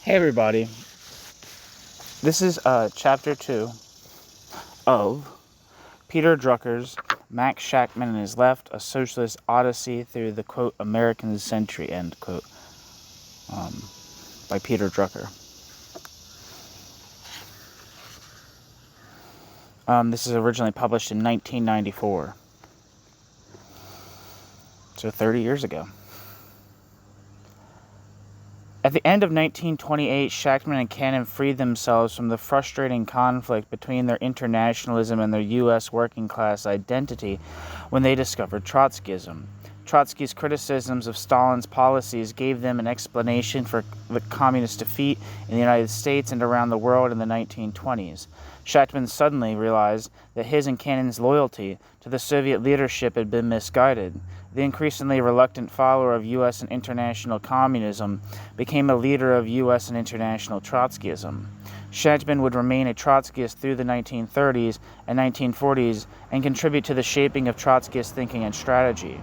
Hey everybody, this is chapter 2 of Peter Drucker's Max Shachtman and His Left, A Socialist Odyssey Through the, quote, American Century, end quote, by Peter Drucker. This is originally published in 1994, so 30 years ago. At the end of 1928, Shachtman and Cannon freed themselves from the frustrating conflict between their internationalism and their U.S. working class identity when they discovered Trotskyism. Trotsky's criticisms of Stalin's policies gave them an explanation for the communist defeat in the United States and around the world in the 1920s. Shachtman suddenly realized that his and Cannon's loyalty to the Soviet leadership had been misguided. The increasingly reluctant follower of U.S. and international communism became a leader of U.S. and international Trotskyism. Shachtman would remain a Trotskyist through the 1930s and 1940s and contribute to the shaping of Trotskyist thinking and strategy.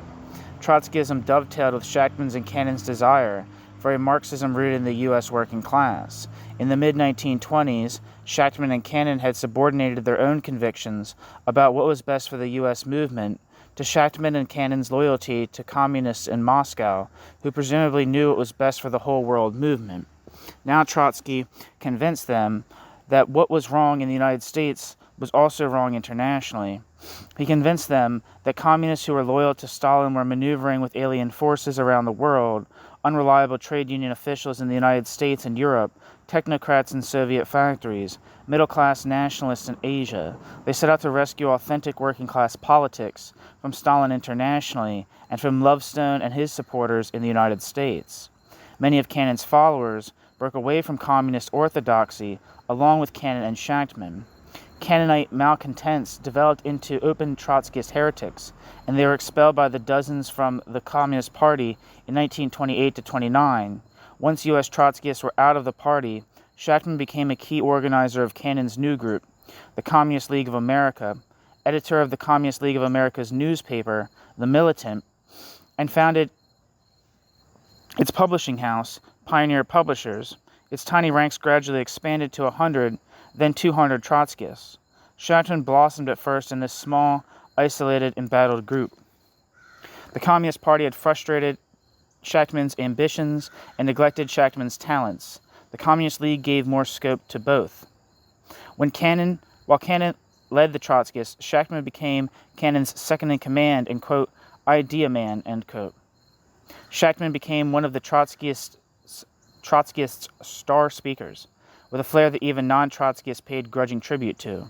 Trotskyism dovetailed with Shachtman's and Cannon's desire for a Marxism rooted in the U.S. working class. In the mid-1920s, Shachtman and Cannon had subordinated their own convictions about what was best for the U.S. movement to Shachtman and Cannon's loyalty to communists in Moscow, who presumably knew it was best for the whole world movement. Now Trotsky convinced them that what was wrong in the United States was also wrong internationally. He convinced them that communists who were loyal to Stalin were maneuvering with alien forces around the world, unreliable trade union officials in the United States and Europe, technocrats in Soviet factories, middle-class nationalists in Asia. They set out to rescue authentic working-class politics from Stalin internationally and from Lovestone and his supporters in the United States. Many of Cannon's followers broke away from communist orthodoxy along with Cannon and Shachtman. Cannonite malcontents developed into open Trotskyist heretics, and they were expelled by the dozens from the Communist Party in 1928-29. Once U.S. Trotskyists were out of the party, Shachtman became a key organizer of Cannon's new group, the Communist League of America, editor of the Communist League of America's newspaper, The Militant, and founded its publishing house, Pioneer Publishers. Its tiny ranks gradually expanded to 100, then 200 Trotskyists. Shachtman blossomed at first in this small, isolated, embattled group. The Communist Party had frustrated Shachtman's ambitions and neglected Shachtman's talents. The Communist League gave more scope to both. While Cannon led the Trotskyists, Shachtman became Cannon's second-in-command and, quote, idea man, end quote. Shachtman became one of the Trotskyist's star speakers, with a flair that even non-Trotskyists paid grudging tribute to.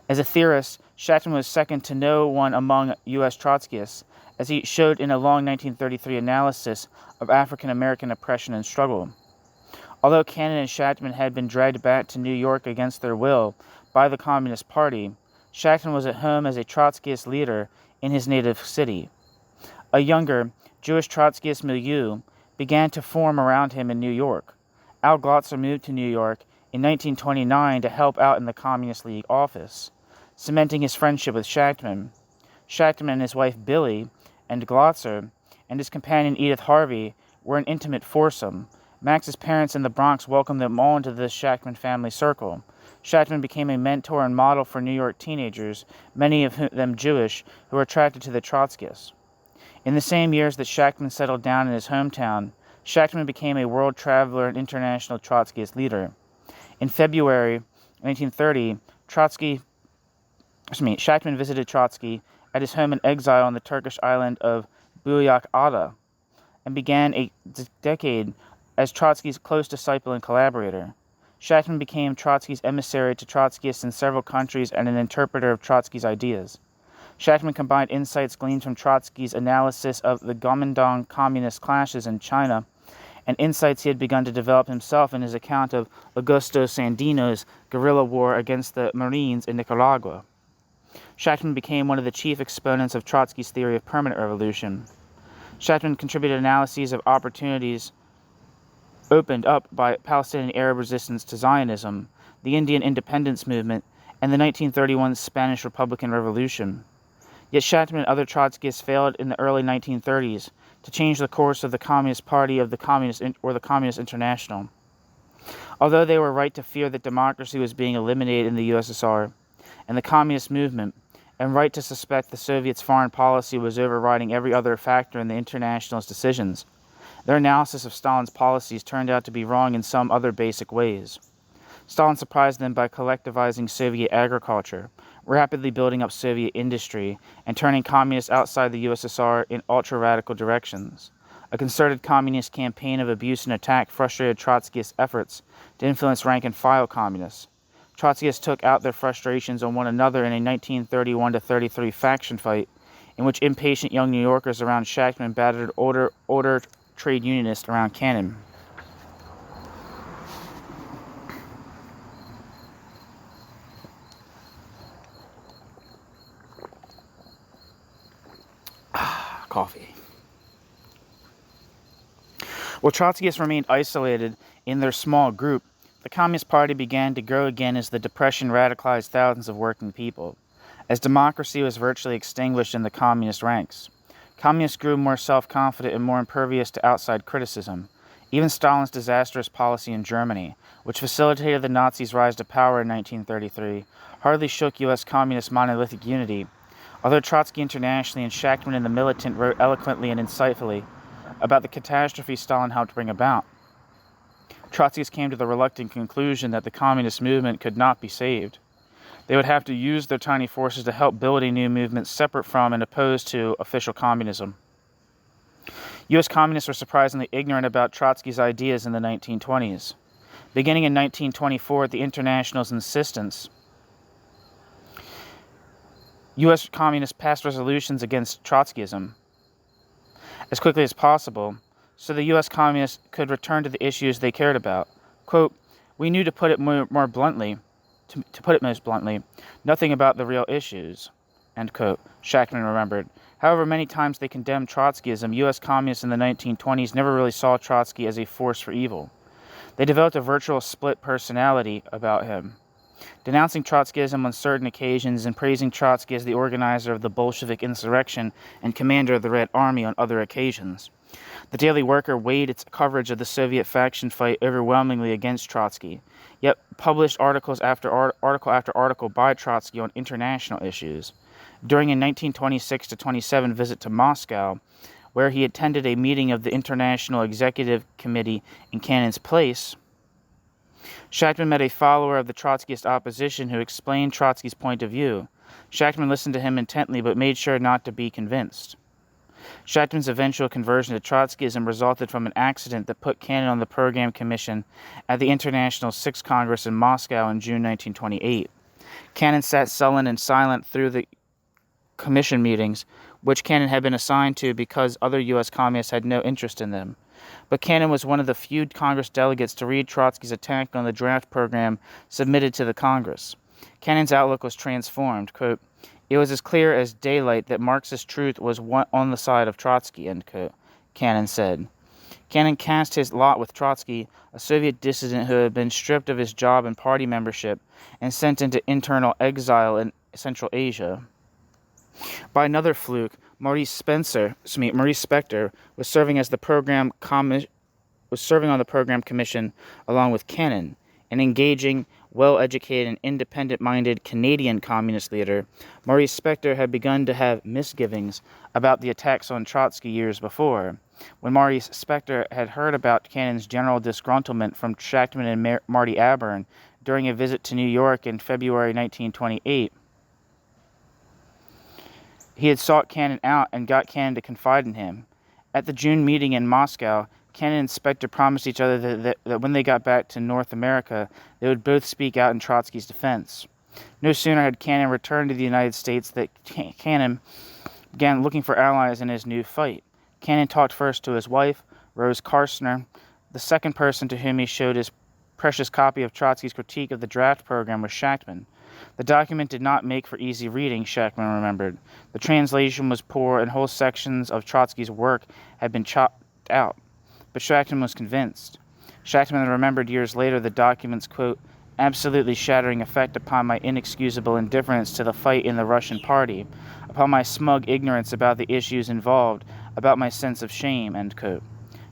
As a theorist, Shachtman was second to no one among U.S. Trotskyists, as he showed in a long 1933 analysis of African-American oppression and struggle. Although Cannon and Shachtman had been dragged back to New York against their will by the Communist Party, Shachtman was at home as a Trotskyist leader in his native city. A younger, Jewish Trotskyist milieu began to form around him in New York. Al Glotzer moved to New York in 1929 to help out in the Communist League office, cementing his friendship with Shachtman. Shachtman and his wife Billy and Glotzer and his companion Edith Harvey were an intimate foursome. Max's parents in the Bronx welcomed them all into the Shachtman family circle. Shachtman became a mentor and model for New York teenagers, many of them Jewish, who were attracted to the Trotskyists. In the same years that Shachtman settled down in his hometown, Shachtman became a world traveler and international Trotskyist leader. In February 1930, Shachtman visited Trotsky at his home in exile on the Turkish island of Buyukada and began a decade as Trotsky's close disciple and collaborator. Shachtman became Trotsky's emissary to Trotskyists in several countries and an interpreter of Trotsky's ideas. Shachtman combined insights gleaned from Trotsky's analysis of the Kuomintang communist clashes in China and insights he had begun to develop himself in his account of Augusto Sandino's guerrilla war against the Marines in Nicaragua. Shachtman became one of the chief exponents of Trotsky's theory of permanent revolution. Shachtman contributed analyses of opportunities opened up by Palestinian Arab resistance to Zionism, the Indian independence movement, and the 1931 Spanish Republican Revolution. Yet Shachtman and other Trotskyists failed in the early 1930s to change the course of the Communist Party or the Communist International. Although they were right to fear that democracy was being eliminated in the USSR and the communist movement, and right to suspect the Soviets' foreign policy was overriding every other factor in the Internationalist decisions, their analysis of Stalin's policies turned out to be wrong in some other basic ways. Stalin surprised them by collectivizing Soviet agriculture, rapidly building up Soviet industry, and turning communists outside the USSR in ultra-radical directions. A concerted communist campaign of abuse and attack frustrated Trotskyist efforts to influence rank-and-file communists. Trotskyists took out their frustrations on one another in a 1931-33 faction fight, in which impatient young New Yorkers around Shachtman battered older trade unionists around Cannon. Coffee. While Trotskyists remained isolated in their small group, the Communist Party began to grow again as the Depression radicalized thousands of working people. As democracy was virtually extinguished in the communist ranks, communists grew more self-confident and more impervious to outside criticism. Even Stalin's disastrous policy in Germany, which facilitated the Nazis' rise to power in 1933, hardly shook U.S. communist monolithic unity. Although Trotsky internationally and Shachtman and the militant wrote eloquently and insightfully about the catastrophe Stalin helped bring about, Trotskyists came to the reluctant conclusion that the communist movement could not be saved. They would have to use their tiny forces to help build a new movement separate from and opposed to official communism. U.S. communists were surprisingly ignorant about Trotsky's ideas in the 1920s. Beginning in 1924, at the International's insistence, U.S. communists passed resolutions against Trotskyism as quickly as possible, so the U.S. communists could return to the issues they cared about. Quote, "We knew, to put it most bluntly, nothing about the real issues," end quote, Shachtman remembered. However many times they condemned Trotskyism, U.S. communists in the 1920s never really saw Trotsky as a force for evil. They developed a virtual split personality about him, denouncing Trotskyism on certain occasions and praising Trotsky as the organizer of the Bolshevik insurrection and commander of the Red Army on other occasions. The Daily Worker weighed its coverage of the Soviet faction fight overwhelmingly against Trotsky, yet published article after article by Trotsky on international issues. During a 1926-27 visit to Moscow, where he attended a meeting of the International Executive Committee in Cannon's place, Shachtman met a follower of the Trotskyist opposition who explained Trotsky's point of view. Shachtman listened to him intently but made sure not to be convinced. Shachtman's eventual conversion to Trotskyism resulted from an accident that put Cannon on the Program Commission at the International Sixth Congress in Moscow in June 1928. Cannon sat sullen and silent through the commission meetings, which Cannon had been assigned to because other U.S. communists had no interest in them. But Cannon was one of the few Congress delegates to read Trotsky's attack on the draft program submitted to the Congress. Cannon's outlook was transformed. Quote, "It was as clear as daylight that Marxist truth was on the side of Trotsky," end quote, Cannon said. Cannon cast his lot with Trotsky, a Soviet dissident who had been stripped of his job and party membership and sent into internal exile in Central Asia. By another fluke, Maurice Spector was serving on the program commission along with Cannon, an engaging, well-educated, and independent-minded Canadian communist leader. Maurice Spector had begun to have misgivings about the attacks on Trotsky years before. When Maurice Spector had heard about Cannon's general disgruntlement from Shachtman and Marty Abern during a visit to New York in February 1928, he had sought Cannon out and got Cannon to confide in him. At the June meeting in Moscow, Cannon and Spector promised each other that when they got back to North America, they would both speak out in Trotsky's defense. No sooner had Cannon returned to the United States than Cannon began looking for allies in his new fight. Cannon talked first to his wife, Rose Carstner. The second person to whom he showed his precious copy of Trotsky's critique of the draft program was Shachtman. The document did not make for easy reading, Shachtman remembered. The translation was poor and whole sections of Trotsky's work had been chopped out. But Shachtman was convinced. Shachtman remembered years later the document's, quote, "absolutely shattering effect upon my inexcusable indifference to the fight in the Russian party, upon my smug ignorance about the issues involved, about my sense of shame," end quote.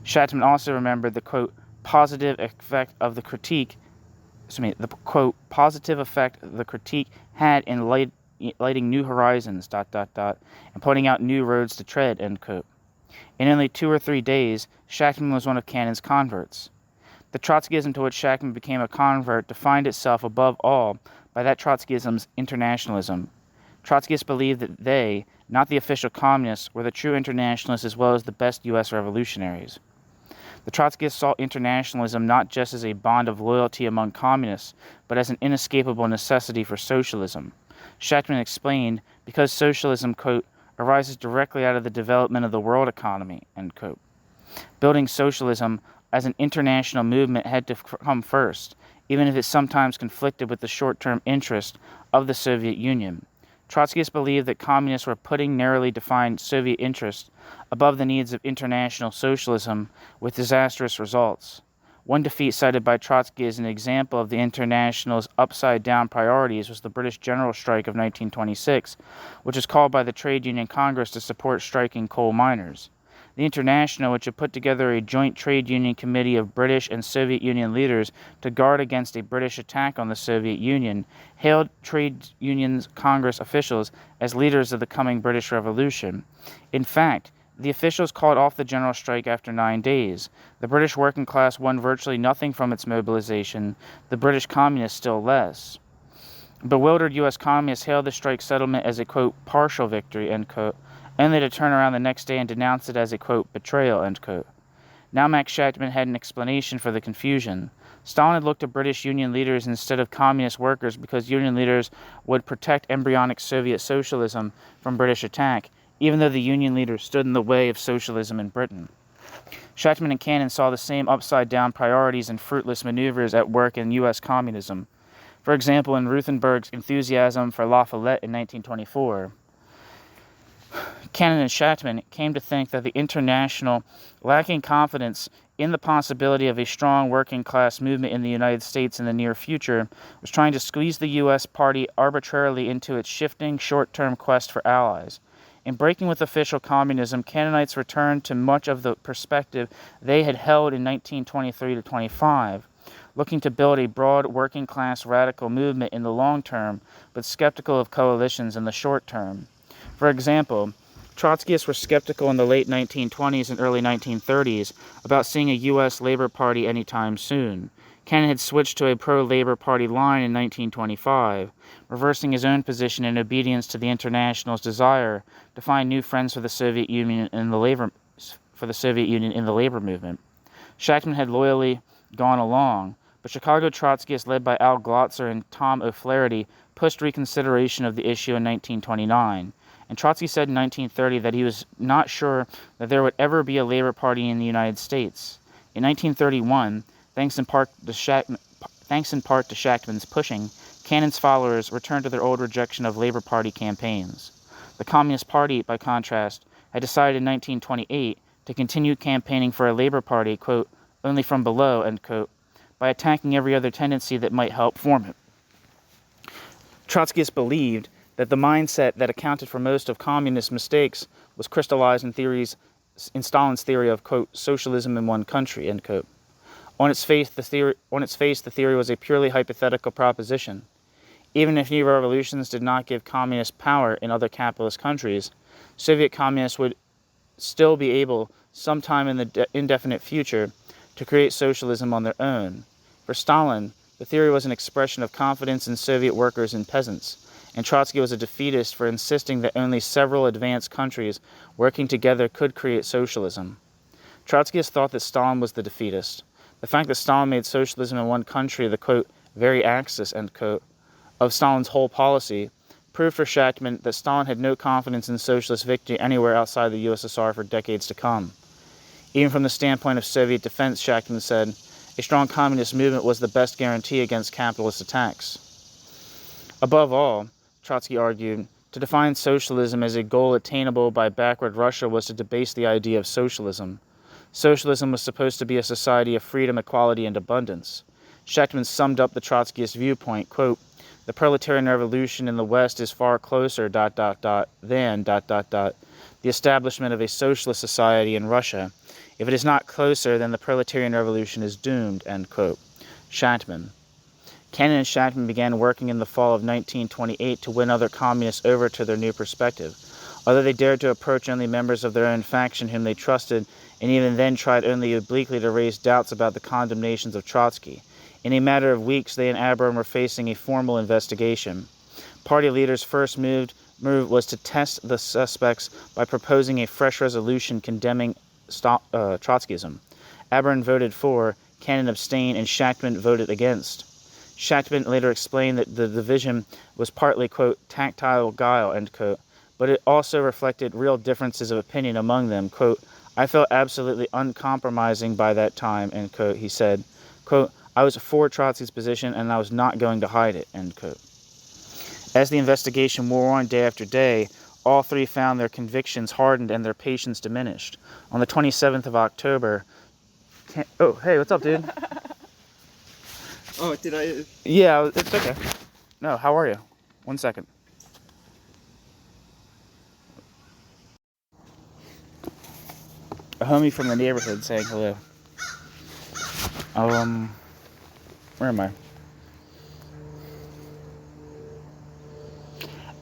Shachtman also remembered the, quote, "positive effect of the critique the quote positive effect the critique had in lighting new horizons, ... and pointing out new roads to tread, end quote. In only 2 or 3 days, Shachtman was one of Cannon's converts. The Trotskyism to which Shachtman became a convert defined itself above all by that Trotskyism's internationalism. Trotskyists believed that they, not the official communists, were the true internationalists as well as the best U.S. revolutionaries. The Trotskyists saw internationalism not just as a bond of loyalty among communists, but as an inescapable necessity for socialism. Shachtman explained, because socialism, quote, arises directly out of the development of the world economy, end quote. Building socialism as an international movement had to come first, even if it sometimes conflicted with the short-term interest of the Soviet Union. Trotskyists believed that communists were putting narrowly defined Soviet interests above the needs of international socialism with disastrous results. One defeat cited by Trotsky as an example of the International's upside-down priorities was the British General Strike of 1926, which was called by the Trade Union Congress to support striking coal miners. The International, which had put together a joint trade union committee of British and Soviet Union leaders to guard against a British attack on the Soviet Union, hailed trade unions Congress officials as leaders of the coming British Revolution. In fact, the officials called off the general strike after 9 days. The British working class won virtually nothing from its mobilization, the British communists still less. Bewildered U.S. communists hailed the strike settlement as a, quote, partial victory, end quote, only to turn around the next day and denounce it as a, quote, betrayal, end quote. Now Max Shachtman had an explanation for the confusion. Stalin had looked to British Union leaders instead of communist workers because Union leaders would protect embryonic Soviet socialism from British attack, even though the Union leaders stood in the way of socialism in Britain. Shachtman and Cannon saw the same upside-down priorities and fruitless maneuvers at work in U.S. communism. For example, in Ruthenberg's enthusiasm for La Follette in 1924, Cannon and Shachtman came to think that the International, lacking confidence in the possibility of a strong working-class movement in the United States in the near future, was trying to squeeze the U.S. party arbitrarily into its shifting short-term quest for allies. In breaking with official communism, Cannonites returned to much of the perspective they had held in 1923 to 25, looking to build a broad working-class radical movement in the long term, but skeptical of coalitions in the short term. For example, Trotskyists were skeptical in the late 1920s and early 1930s about seeing a U.S. Labor Party anytime soon. Cannon had switched to a pro-Labor Party line in 1925, reversing his own position in obedience to the International's desire to find new friends for the Soviet Union in the labor movement. Shachtman had loyally gone along, but Chicago Trotskyists led by Al Glotzer and Tom O'Flaherty pushed reconsideration of the issue in 1929. And Trotsky said in 1930 that he was not sure that there would ever be a Labor Party in the United States. In 1931, thanks in part to Shachtman's pushing, Cannon's followers returned to their old rejection of Labor Party campaigns. The Communist Party, by contrast, had decided in 1928 to continue campaigning for a Labor Party, quote, only from below, end quote, by attacking every other tendency that might help form it. Trotskyists believed that the mindset that accounted for most of communist mistakes was crystallized in Stalin's theory of, quote, socialism in one country, end quote. On its face, the theory was a purely hypothetical proposition. Even if new revolutions did not give communists power in other capitalist countries, Soviet communists would still be able, sometime in the indefinite future, to create socialism on their own. For Stalin, the theory was an expression of confidence in Soviet workers and peasants, and Trotsky was a defeatist for insisting that only several advanced countries working together could create socialism. Trotskyists thought that Stalin was the defeatist. The fact that Stalin made socialism in one country the, quote, very axis, end quote, of Stalin's whole policy proved for Shachtman that Stalin had no confidence in socialist victory anywhere outside the USSR for decades to come. Even from the standpoint of Soviet defense, Shachtman said, a strong communist movement was the best guarantee against capitalist attacks. Above all, Trotsky argued, to define socialism as a goal attainable by backward Russia was to debase the idea of socialism. Socialism was supposed to be a society of freedom, equality, and abundance. Shachtman summed up the Trotskyist viewpoint, quote, the proletarian revolution in the West is far closer, than, the establishment of a socialist society in Russia. If it is not closer, then the proletarian revolution is doomed, end quote. Shachtman. Cannon and Shachtman began working in the fall of 1928 to win other communists over to their new perspective, although they dared to approach only members of their own faction whom they trusted, and even then tried only obliquely to raise doubts about the condemnations of Trotsky. In a matter of weeks, they and Abern were facing a formal investigation. Party leaders' first move was to test the suspects by proposing a fresh resolution condemning Trotskyism. Abern voted for, Cannon abstained, and Shachtman voted against. Shachtman later explained that the division was partly, quote, tactile guile, end quote, but it also reflected real differences of opinion among them. Quote, I felt absolutely uncompromising by that time, end quote, he said. Quote, I was for Trotsky's position and I was not going to hide it, end quote. As the investigation wore on day after day, all three found their convictions hardened and their patience diminished. On the 27th of October... Oh, hey, what's up, dude? Oh, did I... Yeah, it's okay. No, how are you? 1 second. A homie from the neighborhood saying hello. Where am I?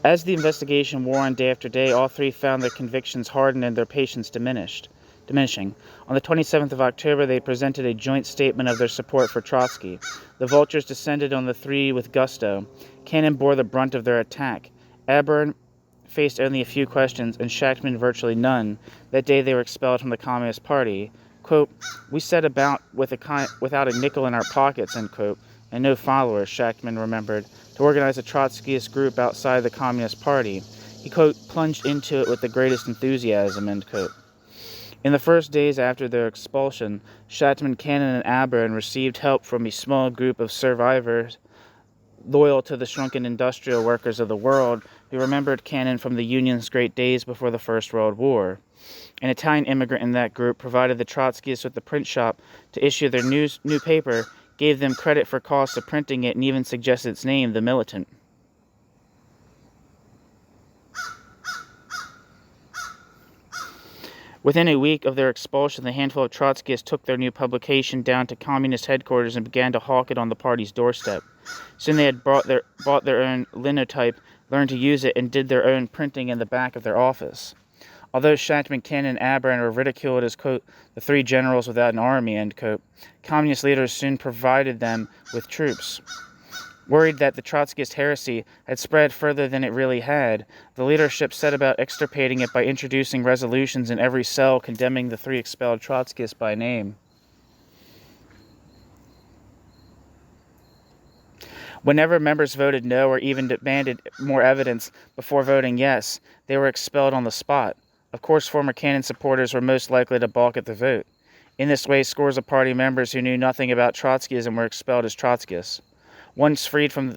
As the investigation wore on day after day, all three found their convictions hardened and their patience diminishing. On the 27th of October, they presented a joint statement of their support for Trotsky. The vultures descended on the three with gusto. Cannon bore the brunt of their attack. Abern faced only a few questions, and Shachtman virtually none. That day they were expelled from the Communist Party. Quote, we set about without a nickel in our pockets, end quote, and no followers, Shachtman remembered, to organize a Trotskyist group outside the Communist Party. He, quote, plunged into it with the greatest enthusiasm, end quote. In the first days after their expulsion, Shachtman, Cannon, and Abern received help from a small group of survivors loyal to the shrunken industrial workers of the world who remembered Cannon from the Union's great days before the First World War. An Italian immigrant in that group provided the Trotskyists with the print shop to issue their new paper, gave them credit for costs of printing it, and even suggested its name, The Militant. Within a week of their expulsion, the handful of Trotskyists took their new publication down to communist headquarters and began to hawk it on the party's doorstep. Soon they had bought their own linotype, learned to use it, and did their own printing in the back of their office. Although Shachtman, Cannon, and Abern were ridiculed as, quote, the three generals without an army, end quote, communist leaders soon provided them with troops. Worried that the Trotskyist heresy had spread further than it really had, the leadership set about extirpating it by introducing resolutions in every cell condemning the three expelled Trotskyists by name. Whenever members voted no or even demanded more evidence before voting yes, they were expelled on the spot. Of course, former Cannon supporters were most likely to balk at the vote. In this way, scores of party members who knew nothing about Trotskyism were expelled as Trotskyists. Once freed from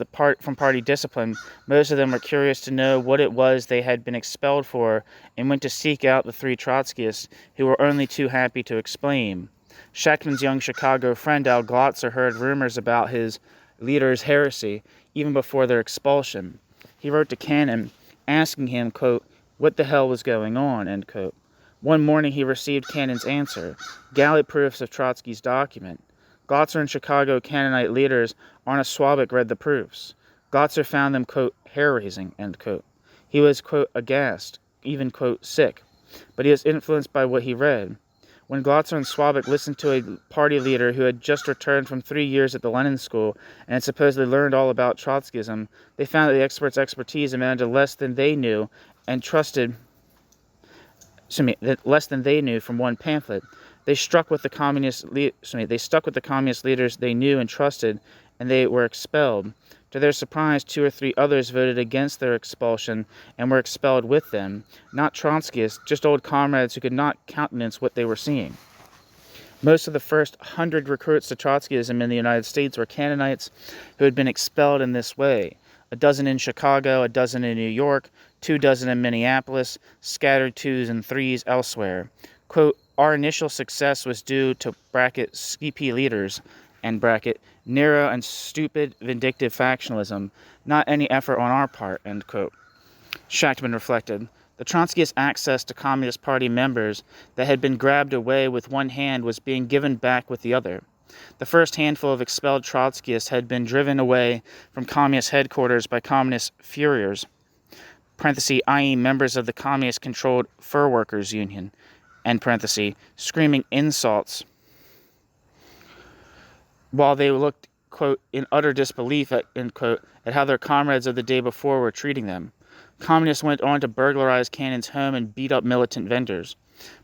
party discipline, most of them were curious to know what it was they had been expelled for and went to seek out the three Trotskyists, who were only too happy to explain. Shachtman's young Chicago friend Al Glotzer heard rumors about his leader's heresy even before their expulsion. He wrote to Cannon, asking him, quote, what the hell was going on, end quote. One morning he received Cannon's answer, galley proofs of Trotsky's document. Glotzer and Chicago Cannonite leaders Arne Swabick read the proofs. Glotzer found them, quote, hair-raising, end quote. He was, quote, aghast, even, quote, sick, but he was influenced by what he read. When Glotzer and Swabick listened to a party leader who had just returned from 3 years at the Lenin School and had supposedly learned all about Trotskyism, they found that the expert's expertise amounted to less than they knew from one pamphlet. They stuck with the communist leaders they knew and trusted, and they were expelled. To their surprise, 2 or 3 others voted against their expulsion and were expelled with them. Not Trotskyists, just old comrades who could not countenance what they were seeing. Most of the first 100 recruits to Trotskyism in the United States were Cannonites who had been expelled in this way. 12 in Chicago, 12 in New York, 24 in Minneapolis, scattered 2s and 3s elsewhere. Quote, our initial success was due to, bracket, skippy leaders, end bracket, narrow and stupid vindictive factionalism, not any effort on our part, end quote. Shachtman reflected. The Trotskyist access to Communist Party members that had been grabbed away with one hand was being given back with the other. The first handful of expelled Trotskyists had been driven away from communist headquarters by communist Führers, i.e. members of the communist-controlled Fur Workers Union, screaming insults while they looked, quote, in utter disbelief end quote, at how their comrades of the day before were treating them. Communists went on to burglarize Cannon's home and beat up militant vendors.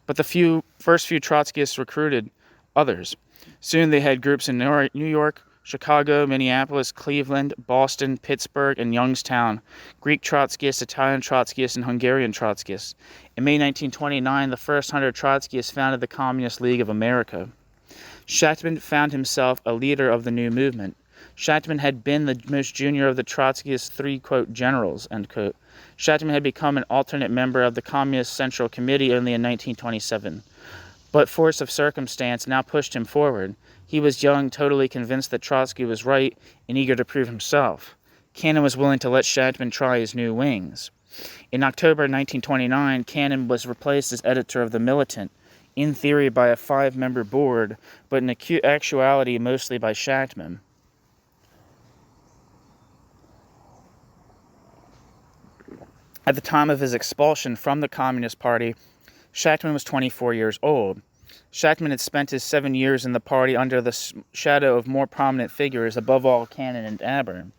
But the first few Trotskyists recruited others. Soon they had groups in New York, Chicago, Minneapolis, Cleveland, Boston, Pittsburgh, and Youngstown, Greek Trotskyists, Italian Trotskyists, and Hungarian Trotskyists. In May 1929, the first 100 Trotskyists founded the Communist League of America. Shachtman found himself a leader of the new movement. Shachtman had been the most junior of the Trotskyist three, quote, generals, end quote. Shachtman had become an alternate member of the Communist Central Committee only in 1927. But force of circumstance now pushed him forward. He was young, totally convinced that Trotsky was right, and eager to prove himself. Cannon was willing to let Shachtman try his new wings. In October 1929, Cannon was replaced as editor of The Militant, in theory by a 5-member board, but in actuality mostly by Shachtman. At the time of his expulsion from the Communist Party, Shachtman was 24 years old. Shachtman had spent his 7 years in the party under the shadow of more prominent figures, above all Cannon and Abern.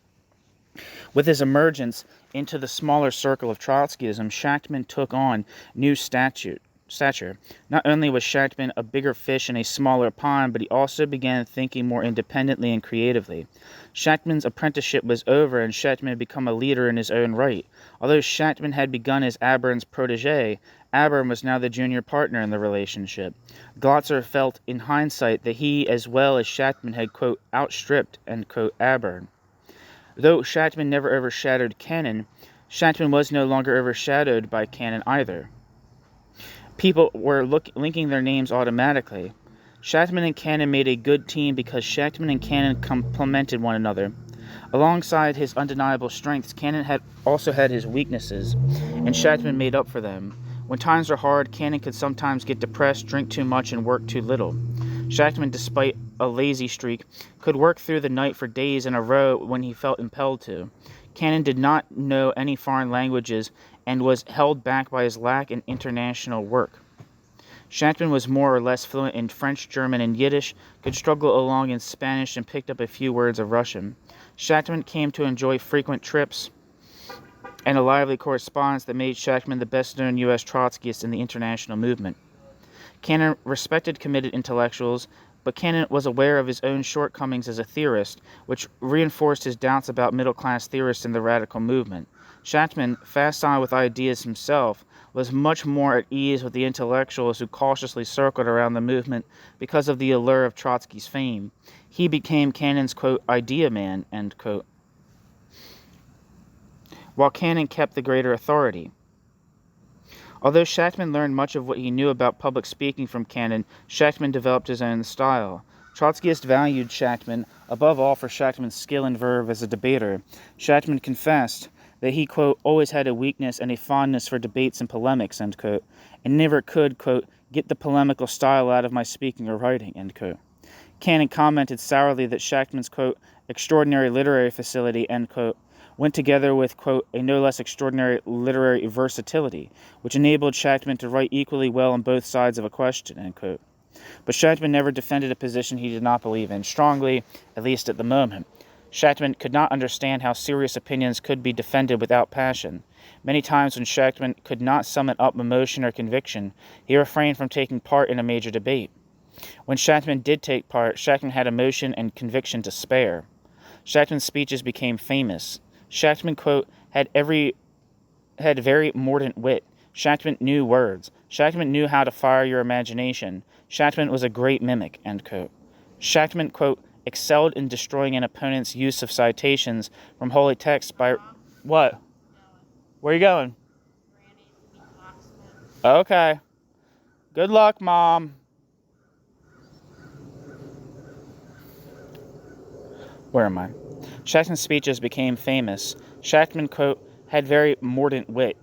With his emergence into the smaller circle of Trotskyism, Shachtman took on new stature. Not only was Shachtman a bigger fish in a smaller pond, but he also began thinking more independently and creatively. Shachtman's apprenticeship was over, and Shachtman had become a leader in his own right. Although Shachtman had begun as Abern's protege, Abern was now the junior partner in the relationship. Glotzer felt in hindsight that he, as well as Shachtman, had, quote, outstripped, end quote, Abern. Though Shachtman never overshadowed Cannon, Shachtman was no longer overshadowed by Cannon either. People were linking their names automatically. Shachtman and Cannon made a good team because Shachtman and Cannon complemented one another. Alongside his undeniable strengths, Cannon had also had his weaknesses, and Shachtman made up for them. When times were hard, Cannon could sometimes get depressed, drink too much, and work too little. Shachtman, despite a lazy streak, could work through the night for days in a row when he felt impelled to. Cannon did not know any foreign languages and was held back by his lack in international work. Shachtman was more or less fluent in French, German, and Yiddish, could struggle along in Spanish, and picked up a few words of Russian. Shachtman came to enjoy frequent trips and a lively correspondence that made Shachtman the best-known U.S. Trotskyist in the international movement. Cannon respected committed intellectuals, but Cannon was aware of his own shortcomings as a theorist, which reinforced his doubts about middle-class theorists in the radical movement. Shachtman, facile with ideas himself, was much more at ease with the intellectuals who cautiously circled around the movement because of the allure of Trotsky's fame. He became Cannon's, quote, idea man, end quote, while Cannon kept the greater authority. Although Shachtman learned much of what he knew about public speaking from Cannon, Shachtman developed his own style. Trotskyists valued Shachtman, above all for Shachtman's skill and verve as a debater. Shachtman confessed that he, quote, always had a weakness and a fondness for debates and polemics, end quote, and never could, quote, get the polemical style out of my speaking or writing, end quote. Cannon commented sourly that Shachtman's, quote, extraordinary literary facility, end quote, went together with, quote, a no less extraordinary literary versatility, which enabled Shachtman to write equally well on both sides of a question, end quote. But Shachtman never defended a position he did not believe in strongly, at least at the moment. Shachtman could not understand how serious opinions could be defended without passion. Many times when Shachtman could not summon up emotion or conviction, he refrained from taking part in a major debate. When Shachtman did take part, Shachtman had emotion and conviction to spare. Shachtman's speeches became famous. Shachtman, quote, had very mordant wit. Shachtman knew words. Shachtman knew how to fire your imagination. Shachtman was a great mimic, end quote. Shachtman, quote, excelled in destroying an opponent's use of citations from holy texts by... What? Where are you going? Okay. Good luck, Mom. Where am I? Shachtman's speeches became famous. Shachtman, quote, had very mordant wit.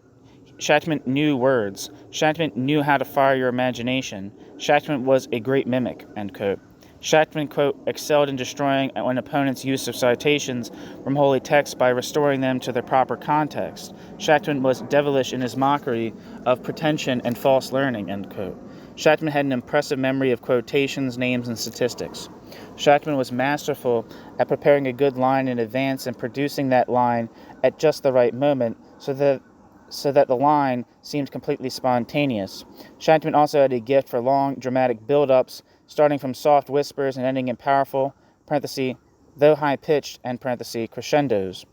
Shachtman knew words. Shachtman knew how to fire your imagination. Shachtman was a great mimic, end quote. Shachtman, quote, excelled in destroying an opponent's use of citations from holy texts by restoring them to their proper context. Shachtman was devilish in his mockery of pretension and false learning, end quote. Shachtman had an impressive memory of quotations, names, and statistics. Shachtman was masterful at preparing a good line in advance and producing that line at just the right moment so that the line seemed completely spontaneous. Shachtman also had a gift for long, dramatic build-ups, starting from soft whispers and ending in powerful, parenthesis, though high-pitched, end parenthesis, crescendos.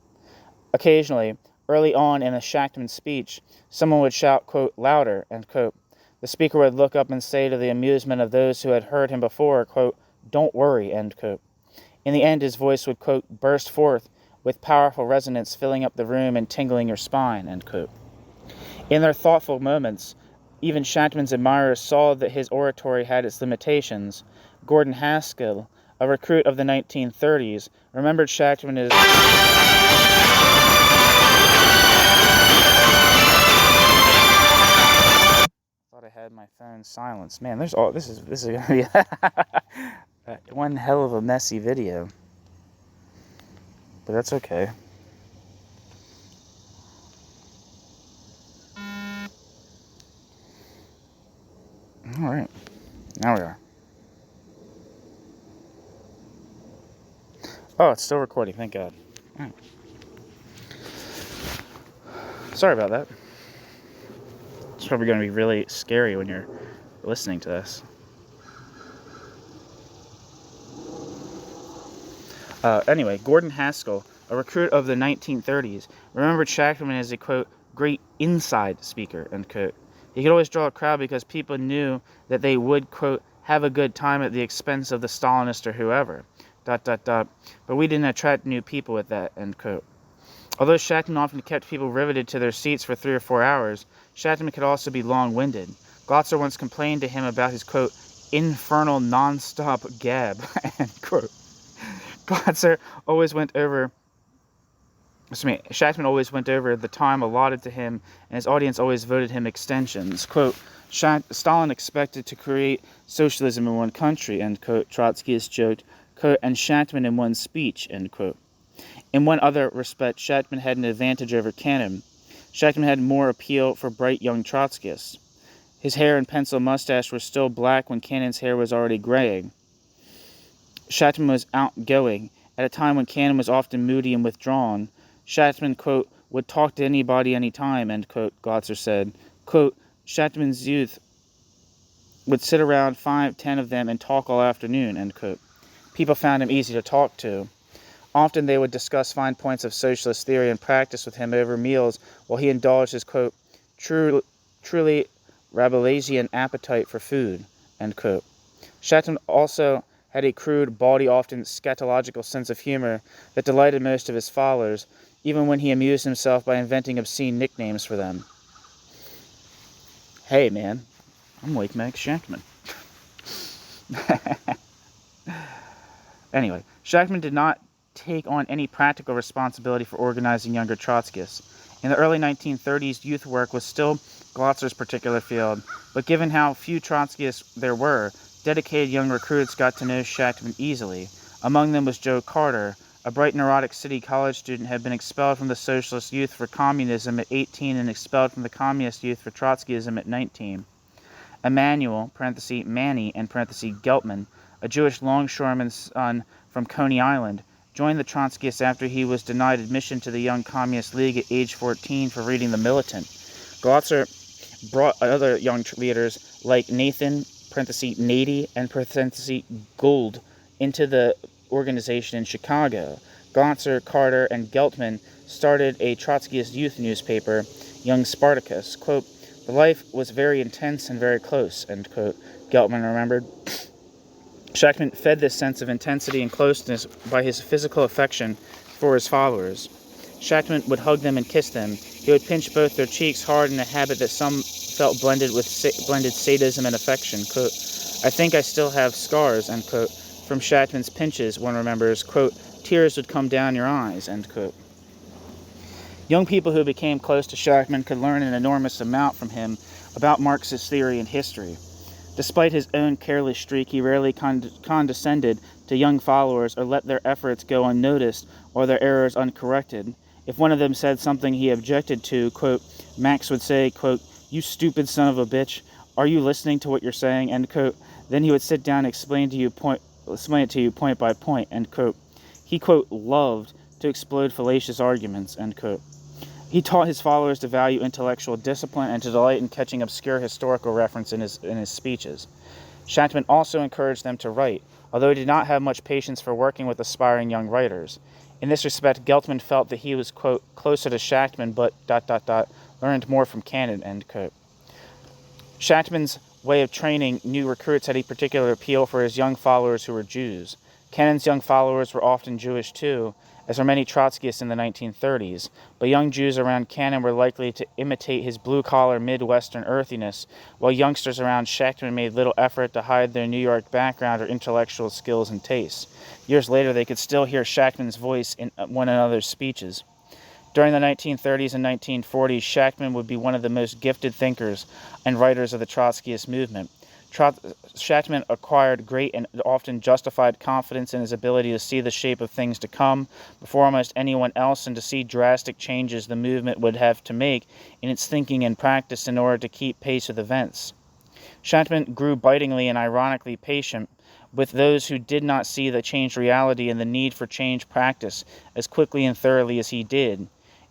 Occasionally, early on in a Shachtman speech, someone would shout, quote, louder, end quote. The speaker would look up and say to the amusement of those who had heard him before, quote, don't worry, end quote. In the end, his voice would, quote, burst forth with powerful resonance, filling up the room and tingling your spine, end quote. In their thoughtful moments, even Shachtman's admirers saw that his oratory had its limitations. Gordon Haskell, a recruit of the 1930s, remembered Shachtman as... I had my phone silenced. Man, this is gonna be one hell of a messy video, but that's okay. All right, now we are. Oh, it's still recording. Thank God. All right. Sorry about that. It's probably going to be really scary when you're listening to this. Anyway, Gordon Haskell, a recruit of the 1930s, remembered Shachtman as a, quote, great inside speaker, end quote. He could always draw a crowd because people knew that they would, quote, have a good time at the expense of the Stalinist or whoever, ... But we didn't attract new people with that, end quote. Although Shachtman often kept people riveted to their seats for 3 or 4 hours, Shachtman could also be long-winded. Glotzer once complained to him about his, quote, infernal non-stop gab, end quote. Shachtman always went over the time allotted to him, and his audience always voted him extensions. Quote, Stalin expected to create socialism in one country, end quote, Trotskyist joked, quote, and Shachtman in one speech, end quote. In one other respect, Shachtman had an advantage over Cannon. Shachtman had more appeal for bright young Trotskyists. His hair and pencil mustache were still black when Cannon's hair was already graying. Shachtman was outgoing. At a time when Cannon was often moody and withdrawn, Shachtman, quote, would talk to anybody anytime, end quote, Glotzer said. Quote, Shachtman's youth would sit around 5-10 of them and talk all afternoon, end quote. People found him easy to talk to. Often they would discuss fine points of socialist theory and practice with him over meals while he indulged his, quote, truly Rabelaisian appetite for food, end quote. Shachtman also had a crude, bawdy, often scatological sense of humor that delighted most of his followers, even when he amused himself by inventing obscene nicknames for them. Hey, man, I'm like Max Shachtman. Anyway, Shachtman did not take on any practical responsibility for organizing younger Trotskyists. In the early 1930s, youth work was still Glotzer's particular field, but given how few Trotskyists there were, dedicated young recruits got to know Shachtman easily. Among them was Joe Carter, a bright, neurotic city college student who had been expelled from the Socialist Youth for Communism at 18 and expelled from the Communist Youth for Trotskyism at 19. Emmanuel, parenthesis, Manny, and parenthesis, Geltman, a Jewish longshoreman's son from Coney Island, joined the Trotskyists after he was denied admission to the Young Communist League at age 14 for reading The Militant. Glotzer brought other young leaders like Nathan, parenthesis, Nady, and parenthesis, Gould into the organization in Chicago. Glotzer, Carter, and Geltman started a Trotskyist youth newspaper, Young Spartacus. Quote, the life was very intense and very close, end quote, Geltman remembered. Shachtman fed this sense of intensity and closeness by his physical affection for his followers. Shachtman would hug them and kiss them. He would pinch both their cheeks hard in a habit that some felt blended sadism and affection. Quote, I think I still have scars, end quote, from Shachtman's pinches, one remembers. Quote, tears would come down your eyes, end quote. Young people who became close to Shachtman could learn an enormous amount from him about Marxist theory and history. Despite his own careless streak, he rarely condescended to young followers or let their efforts go unnoticed or their errors uncorrected. If one of them said something he objected to, quote, Max would say, quote, "You stupid son of a bitch, are you listening to what you're saying?" End quote. Then he would sit down and explain it to you point by point, end quote. He, quote, loved to explode fallacious arguments, end quote. He taught his followers to value intellectual discipline and to delight in catching obscure historical reference in his speeches. Shachtman also encouraged them to write, although he did not have much patience for working with aspiring young writers. In this respect, Geltman felt that he was, quote, closer to Shachtman, but, learned more from Cannon, end quote. Shachtman's way of training new recruits had a particular appeal for his young followers who were Jews. Cannon's young followers were often Jewish too, as were many Trotskyists in the 1930s, but young Jews around Cannon were likely to imitate his blue-collar Midwestern earthiness, while youngsters around Shachtman made little effort to hide their New York background or intellectual skills and tastes. Years later, they could still hear Shachtman's voice in one another's speeches. During the 1930s and 1940s, Shachtman would be one of the most gifted thinkers and writers of the Trotskyist movement. Shachtman acquired great and often justified confidence in his ability to see the shape of things to come before almost anyone else and to see drastic changes the movement would have to make in its thinking and practice in order to keep pace with events. Shachtman grew bitingly and ironically patient with those who did not see the changed reality and the need for changed practice as quickly and thoroughly as he did.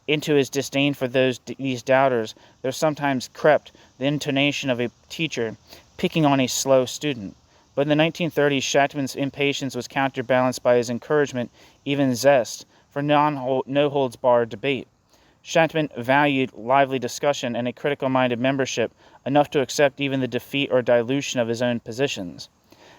Into his disdain for these doubters, there sometimes crept the intonation of a teacher picking on a slow student. But in the 1930s, Shachtman's impatience was counterbalanced by his encouragement, even zest, for no-holds-barred debate. Shachtman valued lively discussion and a critical-minded membership enough to accept even the defeat or dilution of his own positions.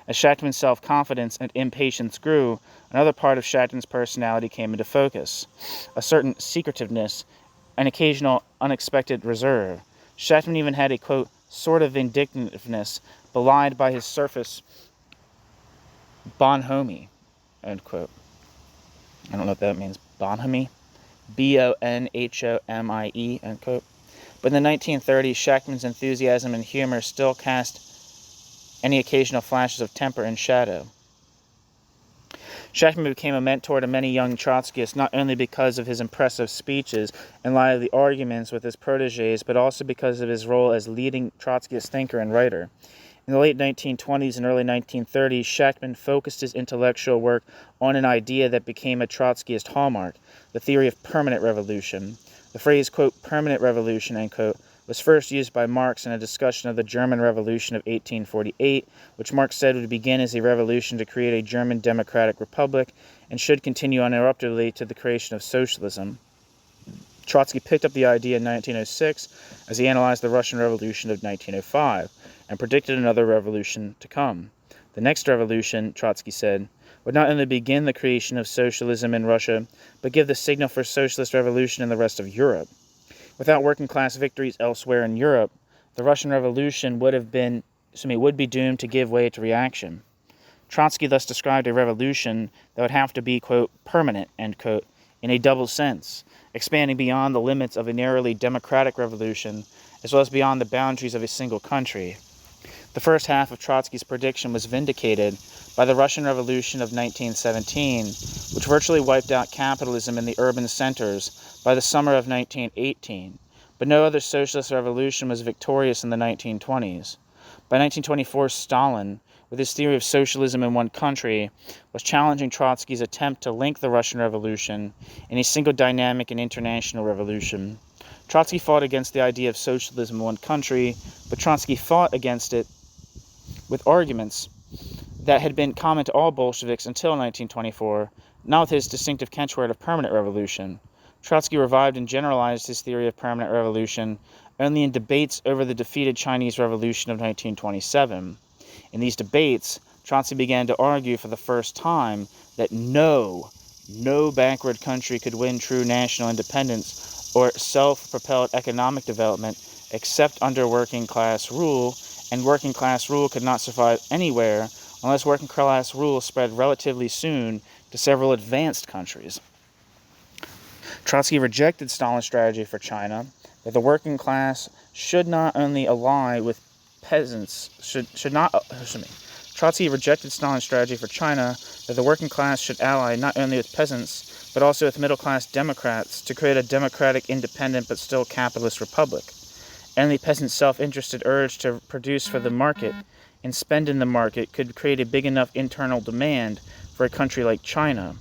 As Shachtman's self-confidence and impatience grew, another part of Shachtman's personality came into focus, a certain secretiveness, an occasional unexpected reserve. Shachtman even had a, quote, sort of vindictiveness belied by his surface bonhomie, end quote. I don't know what that means. Bonhomie? B-O-N-H-O-M-I-E, end quote. But in the 1930s, Shachtman's enthusiasm and humor still cast any occasional flashes of temper and shadow. Shachtman became a mentor to many young Trotskyists, not only because of his impressive speeches and lively arguments with his protégés, but also because of his role as leading Trotskyist thinker and writer. In the late 1920s and early 1930s, Shachtman focused his intellectual work on an idea that became a Trotskyist hallmark, the theory of permanent revolution. The phrase, quote, permanent revolution, end quote, was first used by Marx in a discussion of the German Revolution of 1848, which Marx said would begin as a revolution to create a German democratic republic and should continue uninterruptedly to the creation of socialism. Trotsky picked up the idea in 1906 as he analyzed the Russian Revolution of 1905 and predicted another revolution to come. The next revolution, Trotsky said, would not only begin the creation of socialism in Russia, but give the signal for socialist revolution in the rest of Europe. Without working-class victories elsewhere in Europe, the Russian Revolution would be doomed to give way to reaction. Trotsky thus described a revolution that would have to be, quote, permanent, end quote, in a double sense, expanding beyond the limits of a narrowly democratic revolution, as well as beyond the boundaries of a single country. The first half of Trotsky's prediction was vindicated by the Russian Revolution of 1917, which virtually wiped out capitalism in the urban centers by the summer of 1918, but no other socialist revolution was victorious in the 1920s. By 1924, Stalin, with his theory of socialism in one country, was challenging Trotsky's attempt to link the Russian Revolution in a single dynamic and international revolution. Trotsky fought against the idea of socialism in one country, but Trotsky fought against it with arguments that had been common to all Bolsheviks until 1924, not with his distinctive catchword of permanent revolution. Trotsky revived and generalized his theory of permanent revolution only in debates over the defeated Chinese Revolution of 1927. In these debates, Trotsky began to argue for the first time that no backward country could win true national independence or self-propelled economic development except under working-class rule, and working-class rule could not survive anywhere unless working-class rule spread relatively soon to several advanced countries. Trotsky rejected Stalin's strategy for China, that the working class should not only ally with peasants should not. Trotsky rejected Stalin's strategy for China that the working class should ally not only with peasants but also with middle-class Democrats to create a democratic, independent but still capitalist republic. And the peasants' self-interested urge to produce for the market and spend in the market could create a big enough internal demand for a country like China.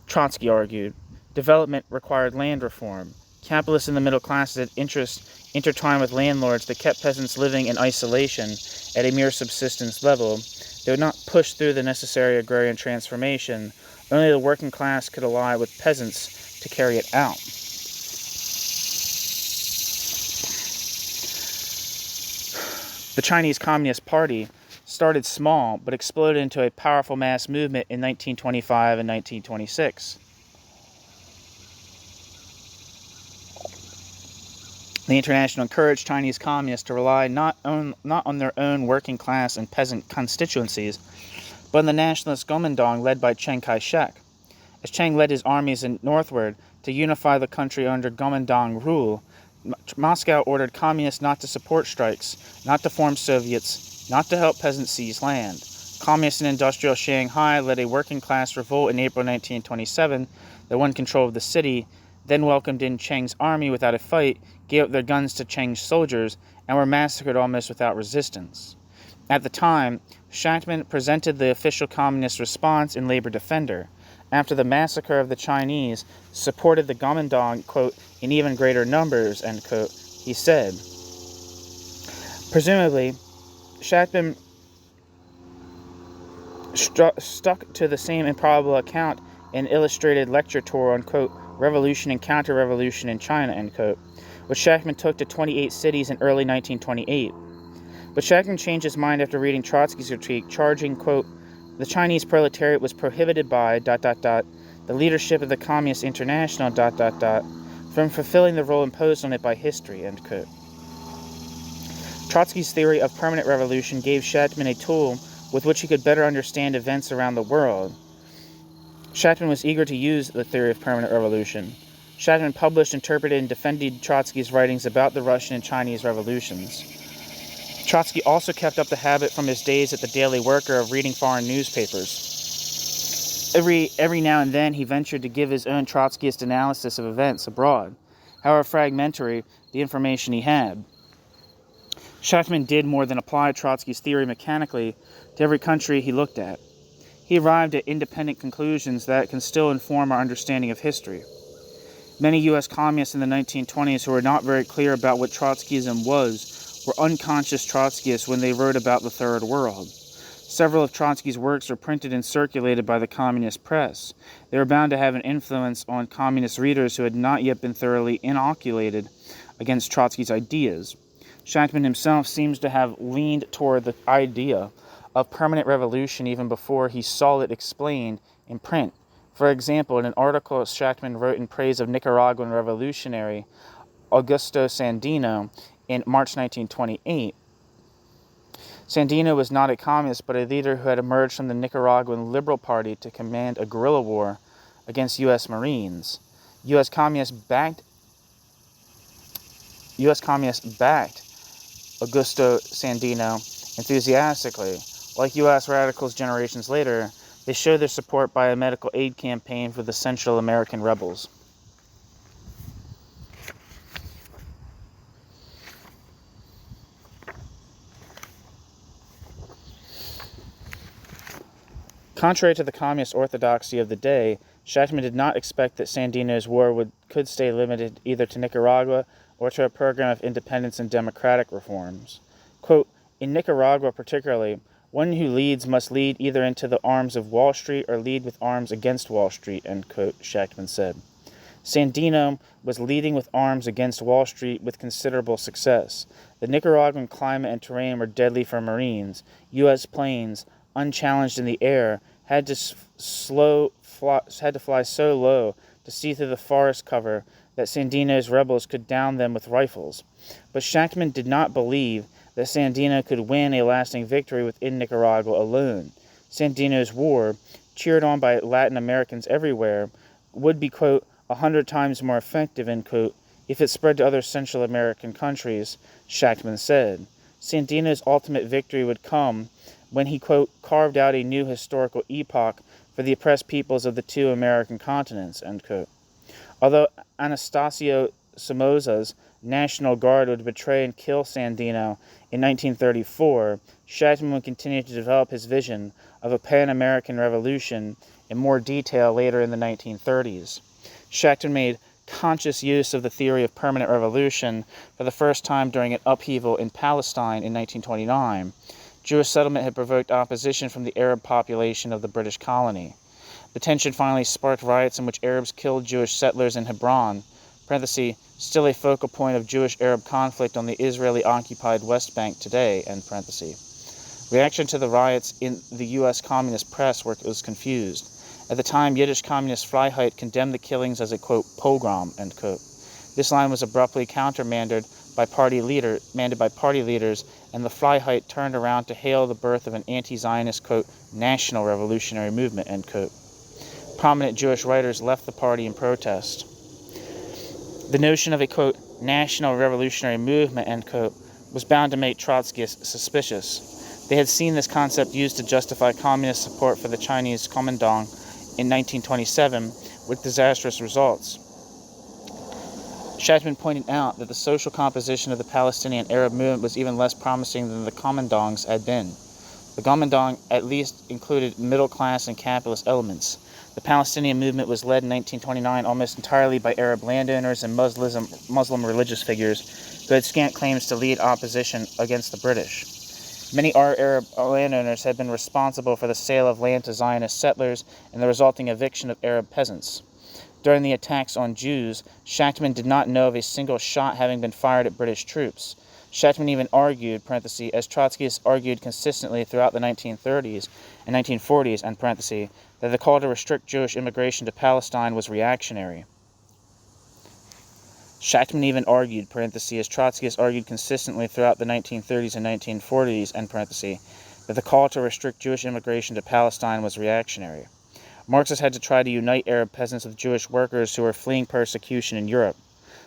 Trotsky argued, development required land reform. Capitalists in the middle class had interests intertwined with landlords that kept peasants living in isolation at a mere subsistence level. They would not push through the necessary agrarian transformation. Only the working class could ally with peasants to carry it out. The Chinese Communist Party started small but exploded into a powerful mass movement in 1925 and 1926. The International encouraged Chinese communists to rely not on their own working class and peasant constituencies, but on the nationalist Kuomintang led by Chiang Kai-shek. As Chiang led his armies northward to unify the country under Kuomintang rule, Moscow ordered communists not to support strikes, not to form Soviets, not to help peasants seize land. Communists in industrial Shanghai led a working class revolt in April 1927 that won control of the city, then welcomed in Chiang's army without a fight, gave up their guns to Chiang's soldiers, and were massacred almost without resistance. At the time, Shachtman presented the official communist response in Labor Defender. After the massacre of the Chinese, supported the Kuomintang, quote, in even greater numbers, end quote, he said. Presumably, Shachtman stuck to the same improbable account in illustrated lecture tour on, quote, revolution and counter-revolution in China, end quote, which Shachtman took to 28 cities in early 1928. But Shachtman changed his mind after reading Trotsky's critique, charging, quote, the Chinese proletariat was prohibited by, the leadership of the Communist International, from fulfilling the role imposed on it by history, end quote. Trotsky's theory of permanent revolution gave Shachtman a tool with which he could better understand events around the world. Shachtman was eager to use the theory of permanent revolution. Shachtman published, interpreted, and defended Trotsky's writings about the Russian and Chinese revolutions. Trotsky also kept up the habit from his days at the Daily Worker of reading foreign newspapers. Every now and then he ventured to give his own Trotskyist analysis of events abroad, however fragmentary the information he had. Shachtman did more than apply Trotsky's theory mechanically to every country he looked at. He arrived at independent conclusions that can still inform our understanding of history. Many U.S. communists in the 1920s who were not very clear about what Trotskyism was were unconscious Trotskyists when they wrote about the Third World. Several of Trotsky's works were printed and circulated by the communist press. They were bound to have an influence on communist readers who had not yet been thoroughly inoculated against Trotsky's ideas. Shachtman himself seems to have leaned toward the idea of permanent revolution even before he saw it explained in print. For example, in an article Shachtman wrote in praise of Nicaraguan revolutionary Augusto Sandino in March 1928, Sandino was not a communist but a leader who had emerged from the Nicaraguan Liberal Party to command a guerrilla war against U.S. Marines. U.S. communists backed Augusto Sandino enthusiastically. Like U.S. radicals generations later, they showed their support by a medical aid campaign for the Central American rebels. Contrary to the communist orthodoxy of the day, Shachtman did not expect that Sandino's war could stay limited either to Nicaragua or to a program of independence and democratic reforms. Quote, in Nicaragua particularly, one who leads must lead either into the arms of Wall Street or lead with arms against Wall Street, end quote, Shachtman said. Sandino was leading with arms against Wall Street with considerable success. The Nicaraguan climate and terrain were deadly for Marines. U.S. planes, unchallenged in the air, had to fly so low to see through the forest cover that Sandino's rebels could down them with rifles. But Shachtman did not believe that Sandino could win a lasting victory within Nicaragua alone. Sandino's war, cheered on by Latin Americans everywhere, would be, quote, 100 times more effective, end quote, if it spread to other Central American countries, Shachtman said. Sandino's ultimate victory would come when he, quote, carved out a new historical epoch for the oppressed peoples of the two American continents, end quote. Although Anastasio Somoza's National Guard would betray and kill Sandino in 1934, Shachtman would continue to develop his vision of a Pan-American revolution in more detail later in the 1930s. Shachtman made conscious use of the theory of permanent revolution for the first time during an upheaval in Palestine in 1929. Jewish settlement had provoked opposition from the Arab population of the British colony. The tension finally sparked riots in which Arabs killed Jewish settlers in Hebron, parenthesis, still a focal point of Jewish-Arab conflict on the Israeli-occupied West Bank today, end parenthesis. Reaction to the riots in the U.S. communist press was confused. At the time, Yiddish communist Freiheit condemned the killings as a, quote, pogrom, end quote. This line was abruptly countermanded by party leaders, and the Freiheit turned around to hail the birth of an anti-Zionist, quote, national revolutionary movement, end quote. Prominent Jewish writers left the party in protest. The notion of a, quote, national revolutionary movement, end quote, was bound to make Trotskyists suspicious. They had seen this concept used to justify communist support for the Chinese Kuomintang in 1927 with disastrous results. Shachtman pointed out that the social composition of the Palestinian Arab movement was even less promising than the Kuomintang's had been. The Kuomintang at least included middle-class and capitalist elements. The Palestinian movement was led in 1929 almost entirely by Arab landowners and Muslim religious figures who had scant claims to lead opposition against the British. Many Arab landowners had been responsible for the sale of land to Zionist settlers and the resulting eviction of Arab peasants. During the attacks on Jews, Shachtman did not know of a single shot having been fired at British troops. Shachtman even argued, parenthesis, as Trotskyists argued consistently throughout the 1930s and 1940s, end parenthesis, that the call to restrict Jewish immigration to Palestine was reactionary. Shachtman even argued, parenthesis, as Trotskyists argued consistently throughout the 1930s and 1940s, end parenthesis, that the call to restrict Jewish immigration to Palestine was reactionary. Marxists had to try to unite Arab peasants with Jewish workers who were fleeing persecution in Europe.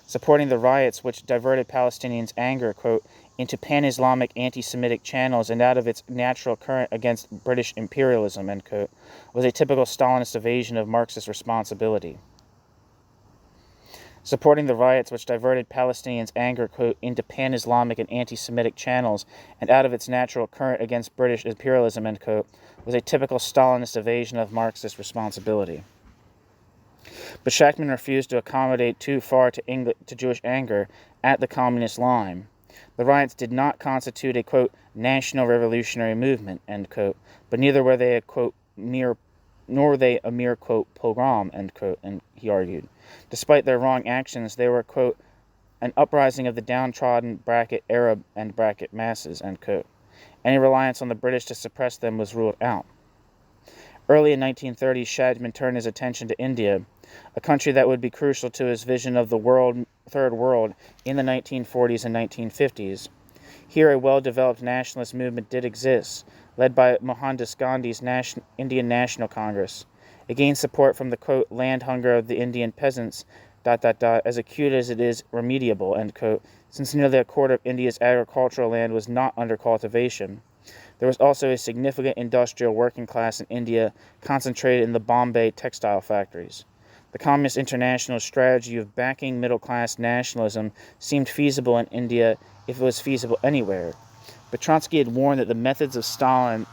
Supporting the riots which diverted Palestinians' anger, quote, into pan-Islamic anti-Semitic channels and out of its natural current against British imperialism, end quote, was a typical Stalinist evasion of Marxist responsibility. Supporting the riots which diverted Palestinians' anger, quote, into pan-Islamic and anti-Semitic channels and out of its natural current against British imperialism, end quote, was a typical Stalinist evasion of Marxist responsibility. But Shachtman refused to accommodate too far to Jewish anger at the communist line. The riots did not constitute a, quote, national revolutionary movement, end quote, but neither were they a, quote, nor were they a mere, quote, pogrom, end quote, and he argued. Despite their wrong actions, they were, quote, an uprising of the downtrodden bracket Arab and bracket masses, end quote. Any reliance on the British to suppress them was ruled out. Early in 1930, Shachtman turned his attention to India, a country that would be crucial to his vision of the Third World in the 1940s and 1950s. Here, a well-developed nationalist movement did exist, led by Mohandas Gandhi's Indian National Congress. It gained support from the, quote, land hunger of the Indian peasants, as acute as it is remediable, end quote, since nearly a quarter of India's agricultural land was not under cultivation. There was also a significant industrial working class in India concentrated in the Bombay textile factories. The Communist International's strategy of backing middle-class nationalism seemed feasible in India if it was feasible anywhere. But Trotsky had warned that the methods Stalin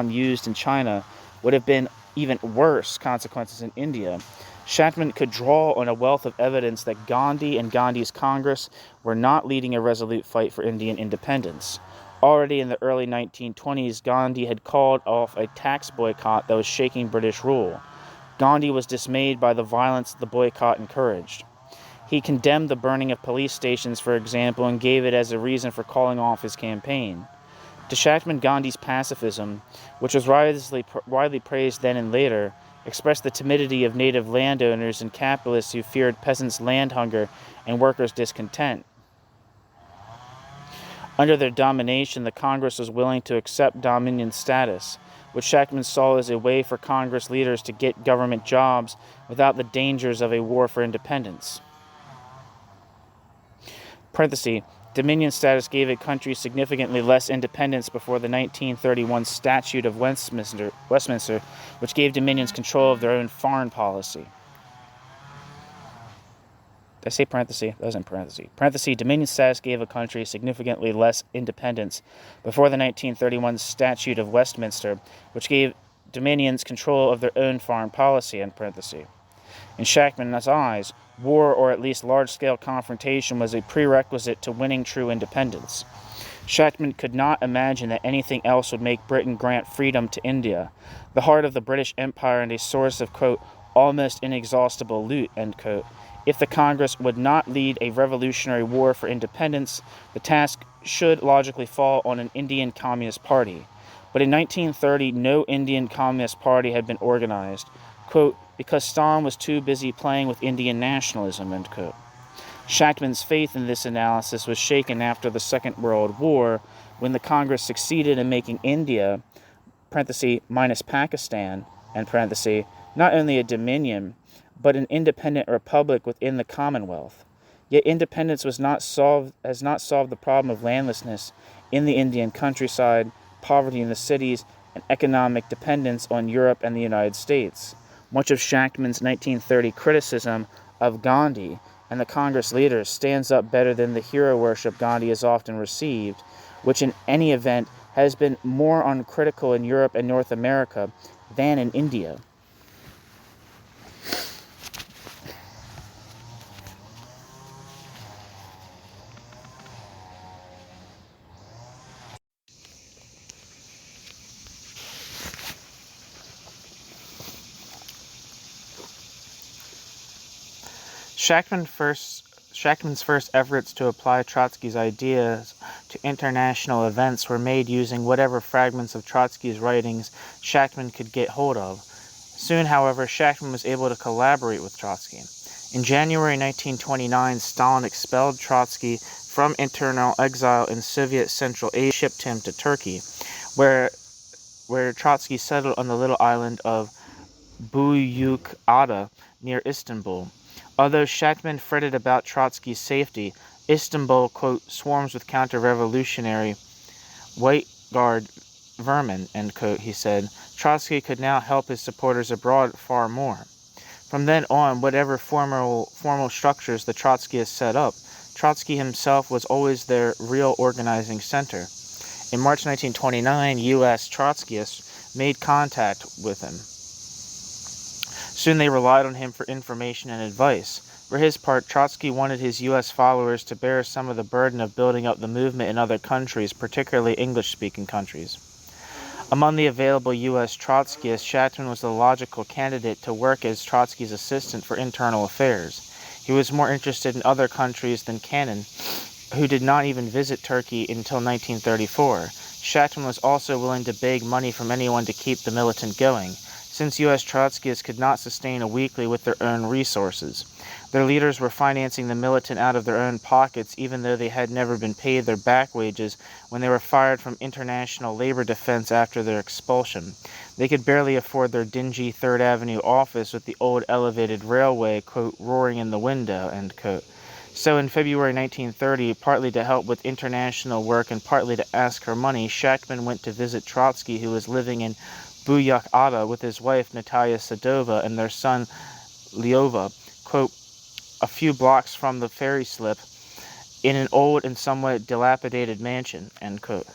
used in China would have been even worse consequences in India. Shachtman could draw on a wealth of evidence that Gandhi and Gandhi's Congress were not leading a resolute fight for Indian independence. Already in the early 1920s, Gandhi had called off a tax boycott that was shaking British rule. Gandhi was dismayed by the violence the boycott encouraged. He condemned the burning of police stations, for example, and gave it as a reason for calling off his campaign. To Shachtman, Gandhi's pacifism, which was widely praised then and later, expressed the timidity of native landowners and capitalists who feared peasants' land hunger and workers' discontent. Under their domination, the Congress was willing to accept dominion status, which Shachtman saw as a way for Congress leaders to get government jobs without the dangers of a war for independence. Parenthesis, Dominion status gave a country significantly less independence before the 1931 Statute of Westminster, which gave Dominions control of their own foreign policy. Did I say parenthesis? That was in parenthesis. Parenthesis, Dominion status gave a country significantly less independence before the 1931 Statute of Westminster, which gave Dominions control of their own foreign policy, end parenthesis. In Shachtman's eyes, war or at least large-scale confrontation was a prerequisite to winning true independence. Shachtman could not imagine that anything else would make Britain grant freedom to India, the heart of the British Empire and a source of, quote, almost inexhaustible loot, end quote. If the Congress would not lead a revolutionary war for independence, the task should logically fall on an Indian Communist Party. But in 1930, no Indian Communist Party had been organized, quote, because Stalin was too busy playing with Indian nationalism, end quote. Shachtman's faith in this analysis was shaken after the Second World War, when the Congress succeeded in making India, parenthesis, minus Pakistan, end parenthesis, not only a dominion, but an independent republic within the Commonwealth. Yet independence has not solved the problem of landlessness in the Indian countryside, poverty in the cities, and economic dependence on Europe and the United States. Much of Shachtman's 1930 criticism of Gandhi and the Congress leaders stands up better than the hero worship Gandhi has often received, which in any event has been more uncritical in Europe and North America than in India. Shachtman's first efforts to apply Trotsky's ideas to international events were made using whatever fragments of Trotsky's writings Shachtman could get hold of. Soon, however, Shachtman was able to collaborate with Trotsky. In January 1929, Stalin expelled Trotsky from internal exile in Soviet Central Asia, shipped him to Turkey, where Trotsky settled on the little island of Büyükada near Istanbul. Although Shachtman fretted about Trotsky's safety, Istanbul, quote, swarms with counter-revolutionary white guard vermin, end quote, he said. Trotsky could now help his supporters abroad far more. From then on, whatever formal structures the Trotskyists set up, Trotsky himself was always their real organizing center. In March 1929, U.S. Trotskyists made contact with him. Soon they relied on him for information and advice. For his part, Trotsky wanted his U.S. followers to bear some of the burden of building up the movement in other countries, particularly English-speaking countries. Among the available U.S. Trotskyists, Shachtman was the logical candidate to work as Trotsky's assistant for internal affairs. He was more interested in other countries than Cannon, who did not even visit Turkey until 1934. Shachtman was also willing to beg money from anyone to keep the militant going, since U.S. Trotskyists could not sustain a weekly with their own resources. Their leaders were financing the militant out of their own pockets, even though they had never been paid their back wages when they were fired from International Labor Defense after their expulsion. They could barely afford their dingy Third Avenue office with the old elevated railway, quote, roaring in the window, end quote. So in February 1930, partly to help with international work and partly to ask for money, Shachtman went to visit Trotsky, who was living in Büyükada with his wife Natalia Sadova and their son Lyova, quote, a few blocks from the ferry slip, in an old and somewhat dilapidated mansion, end quote.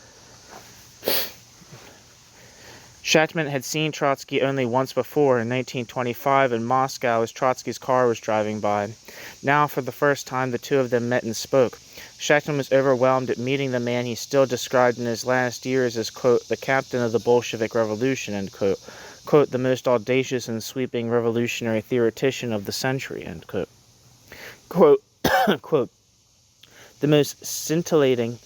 Shachtman had seen Trotsky only once before, in 1925 in Moscow as Trotsky's car was driving by. Now, for the first time, the two of them met and spoke. Shachtman was overwhelmed at meeting the man he still described in his last years as, quote, the captain of the Bolshevik Revolution, end quote, quote, the most audacious and sweeping revolutionary theoretician of the century, end quote, quote, quote, the most scintillating,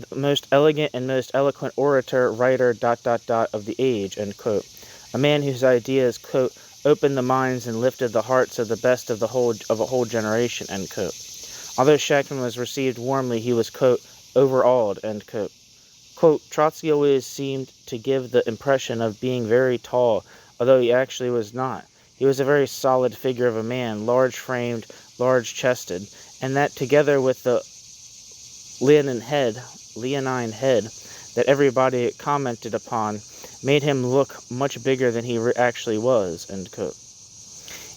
the most elegant and most eloquent orator, writer, of the age, end quote, a man whose ideas, quote, opened the minds and lifted the hearts of the best of a whole generation, end quote. Although Shachtman was received warmly, he was, quote, overawed, end quote. Quote, Trotsky always seemed to give the impression of being very tall, although he actually was not. He was a very solid figure of a man, large-framed, large-chested, and that together with the leonine head that everybody commented upon made him look much bigger than he actually was, end quote.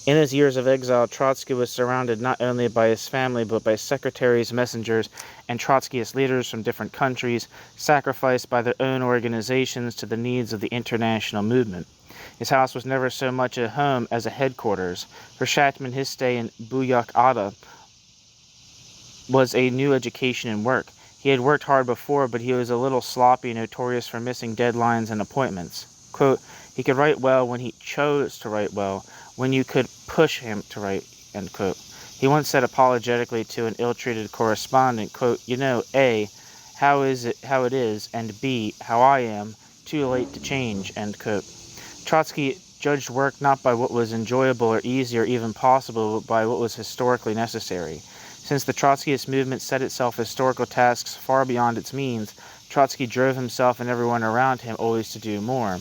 In his years of exile, Trotsky was surrounded not only by his family, but by secretaries, messengers, and Trotskyist leaders from different countries, sacrificed by their own organizations to the needs of the international movement. His house was never so much a home as a headquarters. For Shachtman, his stay in Buyak Ada was a new education in work. He had worked hard before, but he was a little sloppy, notorious for missing deadlines and appointments. Quote, he could write well when he chose to write well, when you could push him to write, end quote. He once said apologetically to an ill-treated correspondent, quote, you know, A, how it is, and B, how I am, too late to change, end quote. Trotsky judged work not by what was enjoyable or easy or even possible, but by what was historically necessary. Since the Trotskyist movement set itself historical tasks far beyond its means, Trotsky drove himself and everyone around him always to do more.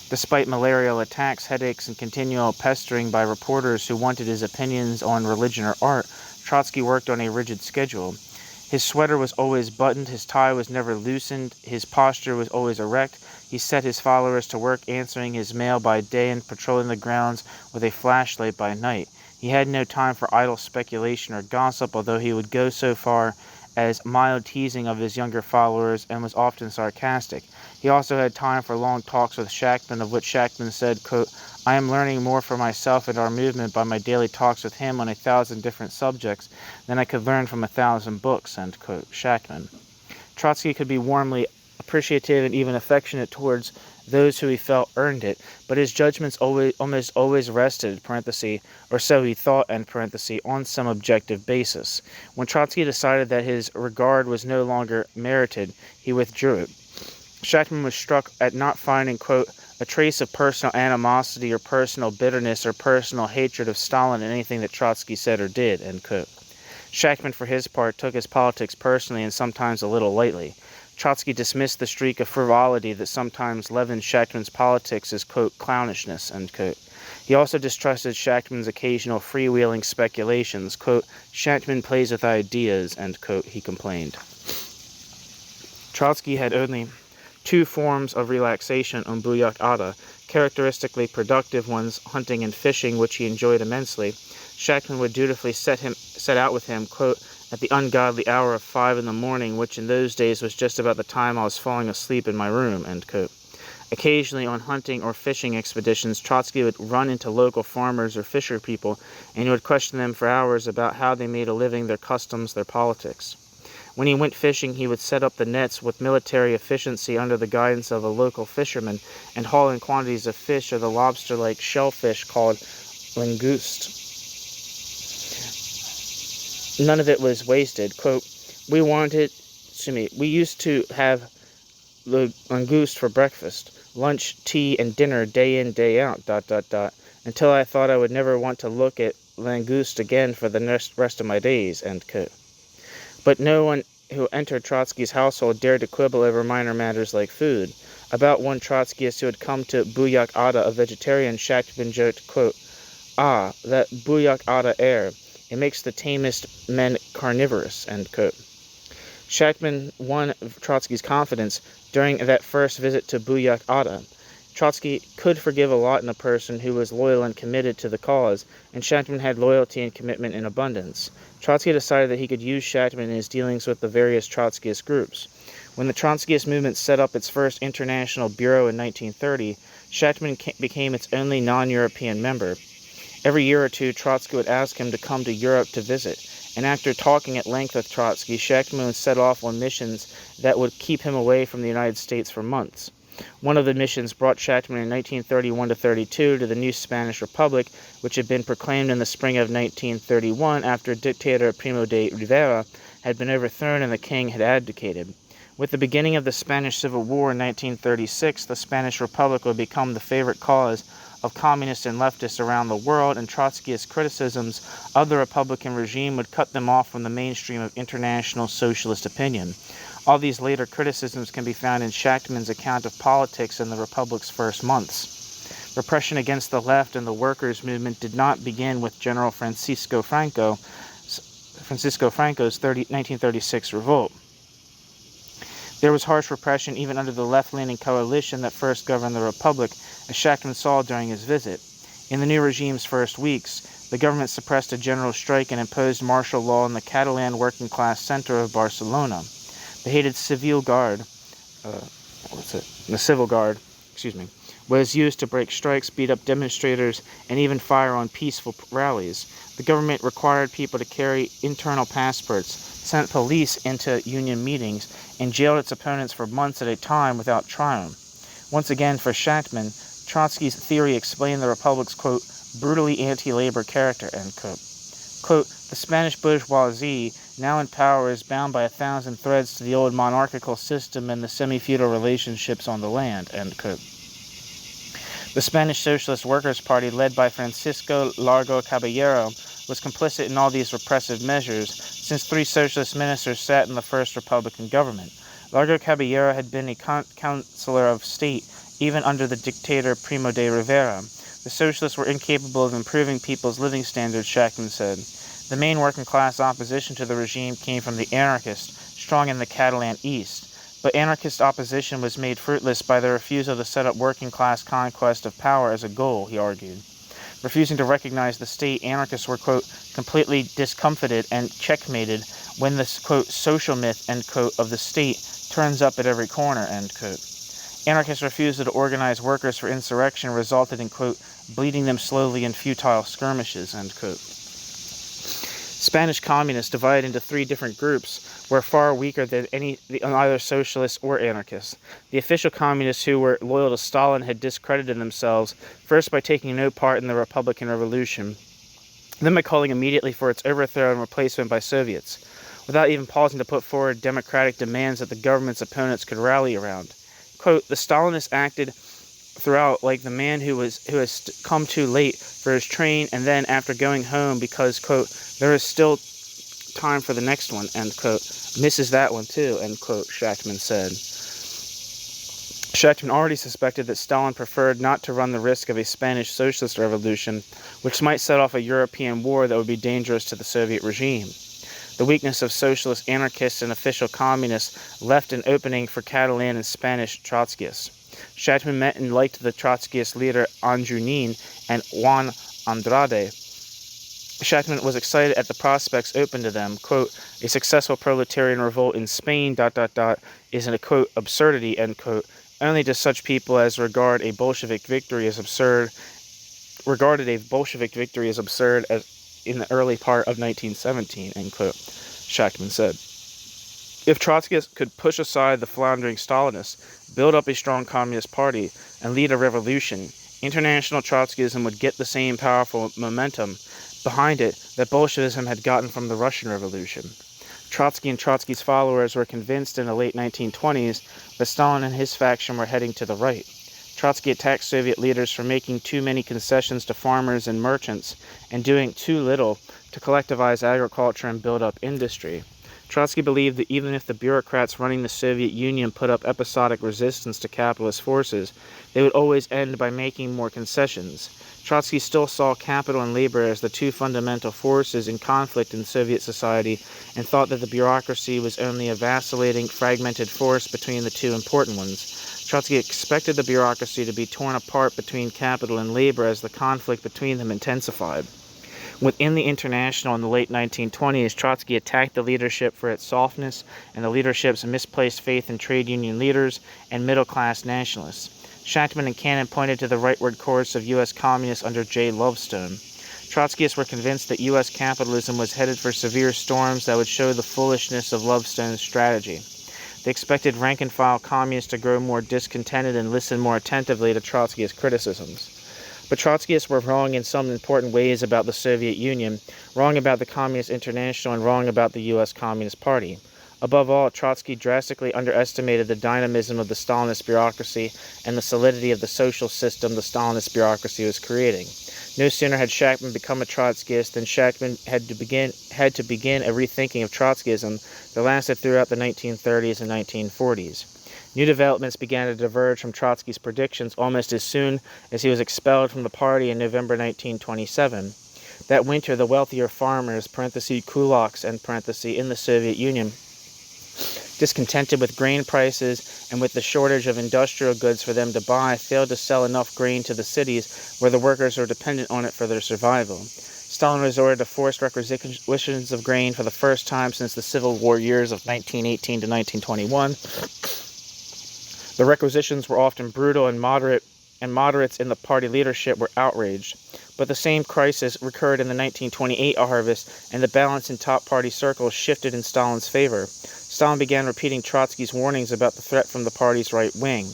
Despite malarial attacks, headaches, and continual pestering by reporters who wanted his opinions on religion or art, Trotsky worked on a rigid schedule. His sweater was always buttoned, his tie was never loosened, his posture was always erect. He set his followers to work answering his mail by day and patrolling the grounds with a flashlight by night. He had no time for idle speculation or gossip, although he would go so far as mild teasing of his younger followers and was often sarcastic. He also had time for long talks with Shachtman, of which Shachtman said, quote, I am learning more for myself and our movement by my daily talks with him on 1,000 different subjects than I could learn from 1,000 books, end quote, Shachtman. Trotsky could be warmly appreciative and even affectionate towards those who he felt earned it, but his judgments almost always rested, parenthesis, or so he thought, end parenthesis, on some objective basis. When Trotsky decided that his regard was no longer merited, he withdrew it. Shachtman was struck at not finding, quote, a trace of personal animosity or personal bitterness or personal hatred of Stalin in anything that Trotsky said or did, end quote. Shachtman, for his part, took his politics personally and sometimes a little lightly. Trotsky dismissed the streak of frivolity that sometimes leavened Shachtman's politics as, quote, clownishness, end quote. He also distrusted Shachtman's occasional freewheeling speculations, quote, Shachtman plays with ideas, end quote, he complained. Trotsky had only two forms of relaxation on Buyak Ada, characteristically productive ones, hunting and fishing, which he enjoyed immensely. Shachtman would dutifully set out with him, quote, at the ungodly hour of 5 a.m, which in those days was just about the time I was falling asleep in my room, end quote. Occasionally on hunting or fishing expeditions, Trotsky would run into local farmers or fisher people, and he would question them for hours about how they made a living, their customs, their politics. When he went fishing, he would set up the nets with military efficiency under the guidance of a local fisherman and haul in quantities of fish or the lobster-like shellfish called langoust. None of it was wasted. Quote, we used to have langoust for breakfast, lunch, tea, and dinner day in, day out, ... until I thought I would never want to look at langoust again for the rest of my days, end quote. But no one who entered Trotsky's household dared to quibble over minor matters like food. About one Trotskyist who had come to Buyak Ada, a vegetarian, Shachtman joked, quote, ah, that Buyak Ada air, it makes the tamest men carnivorous, end quote. Shachtman won Trotsky's confidence during that first visit to Buyak Ada. Trotsky could forgive a lot in a person who was loyal and committed to the cause, and Shachtman had loyalty and commitment in abundance. Trotsky decided that he could use Shachtman in his dealings with the various Trotskyist groups. When the Trotskyist movement set up its first international bureau in 1930, Shachtman became its only non-European member. Every year or two, Trotsky would ask him to come to Europe to visit, and after talking at length with Trotsky, Shachtman would set off on missions that would keep him away from the United States for months. One of the missions brought Shachtman in 1931-32 to the new Spanish Republic, which had been proclaimed in the spring of 1931 after dictator Primo de Rivera had been overthrown and the king had abdicated. With the beginning of the Spanish Civil War in 1936, the Spanish Republic would become the favorite cause of communists and leftists around the world, and Trotskyist criticisms of the Republican regime would cut them off from the mainstream of international socialist opinion. All these later criticisms can be found in Shachtman's account of politics in the Republic's first months. Repression against the left and the workers' movement did not begin with General Francisco Franco's 1936 revolt. There was harsh repression even under the left-leaning coalition that first governed the Republic, as Shachtman saw during his visit. In the new regime's first weeks, the government suppressed a general strike and imposed martial law in the Catalan working-class center of Barcelona. The hated Civil Guard, was used to break strikes, beat up demonstrators, and even fire on peaceful rallies. The government required people to carry internal passports, sent police into union meetings, and jailed its opponents for months at a time without trial. Once again, for Shachtman, Trotsky's theory explained the Republic's, quote, brutally anti-labor character, end quote. Quote, the Spanish bourgeoisie, now in power, is bound by 1,000 threads to the old monarchical system and the semi-feudal relationships on the land, end quote. The Spanish Socialist Workers Party, led by Francisco Largo Caballero, was complicit in all these repressive measures, since 3 socialist ministers sat in the first Republican government. Largo Caballero had been a counselor of state, even under the dictator Primo de Rivera. The socialists were incapable of improving people's living standards, Shachtman said. The main working-class opposition to the regime came from the anarchists, strong in the Catalan East. But anarchist opposition was made fruitless by the refusal to set up working-class conquest of power as a goal, he argued. Refusing to recognize the state, anarchists were, quote, completely discomfited and checkmated when the, quote, social myth, end quote, of the state turns up at every corner, end quote. Anarchists' refusal to organize workers for insurrection resulted in, quote, bleeding them slowly in futile skirmishes, end quote. Spanish communists, divided into 3 different groups, were far weaker than either socialists or anarchists. The official communists who were loyal to Stalin had discredited themselves, first by taking no part in the Republican Revolution, then by calling immediately for its overthrow and replacement by Soviets, without even pausing to put forward democratic demands that the government's opponents could rally around. Quote, the Stalinists acted throughout like the man who has come too late for his train and then after going home because, quote, there is still time for the next one, end quote, misses that one too, end quote, Shachtman said. Shachtman already suspected that Stalin preferred not to run the risk of a Spanish socialist revolution, which might set off a European war that would be dangerous to the Soviet regime. The weakness of socialist anarchists and official communists left an opening for Catalan and Spanish Trotskyists. Shachtman met and liked the Trotskyist leader Anjunin and Juan Andrade. Shachtman was excited at the prospects open to them. Quote, a successful proletarian revolt in Spain, is a, quote, absurdity, end quote. Only to such people as regarded a Bolshevik victory as absurd as in the early part of 1917, end quote, Shachtman said. If Trotskyists could push aside the floundering Stalinists, build up a strong communist party, and lead a revolution, international Trotskyism would get the same powerful momentum behind it that Bolshevism had gotten from the Russian Revolution. Trotsky and Trotsky's followers were convinced in the late 1920s that Stalin and his faction were heading to the right. Trotsky attacked Soviet leaders for making too many concessions to farmers and merchants and doing too little to collectivize agriculture and build up industry. Trotsky believed that even if the bureaucrats running the Soviet Union put up episodic resistance to capitalist forces, they would always end by making more concessions. Trotsky still saw capital and labor as the 2 fundamental forces in conflict in Soviet society and thought that the bureaucracy was only a vacillating, fragmented force between the 2 important ones. Trotsky expected the bureaucracy to be torn apart between capital and labor as the conflict between them intensified. Within the International in the late 1920s, Trotsky attacked the leadership for its softness and the leadership's misplaced faith in trade union leaders and middle-class nationalists. Shachtman and Cannon pointed to the rightward course of U.S. communists under J. Lovestone. Trotskyists were convinced that U.S. capitalism was headed for severe storms that would show the foolishness of Lovestone's strategy. They expected rank-and-file communists to grow more discontented and listen more attentively to Trotskyist criticisms. But Trotskyists were wrong in some important ways about the Soviet Union, wrong about the Communist International, and wrong about the U.S. Communist Party. Above all, Trotsky drastically underestimated the dynamism of the Stalinist bureaucracy and the solidity of the social system the Stalinist bureaucracy was creating. No sooner had Shachtman become a Trotskyist than Shachtman had to begin a rethinking of Trotskyism that lasted throughout the 1930s and 1940s. New developments began to diverge from Trotsky's predictions almost as soon as he was expelled from the party in November 1927. That winter, the wealthier farmers, kulaks, in the Soviet Union, discontented with grain prices and with the shortage of industrial goods for them to buy, failed to sell enough grain to the cities where the workers are dependent on it for their survival. Stalin resorted to forced requisitions of grain for the first time since the Civil War years of 1918 to 1921. The requisitions were often brutal, and moderates in the party leadership were outraged. But the same crisis recurred in the 1928 harvest, and the balance in top party circles shifted in Stalin's favor. Stalin began repeating Trotsky's warnings about the threat from the party's right wing.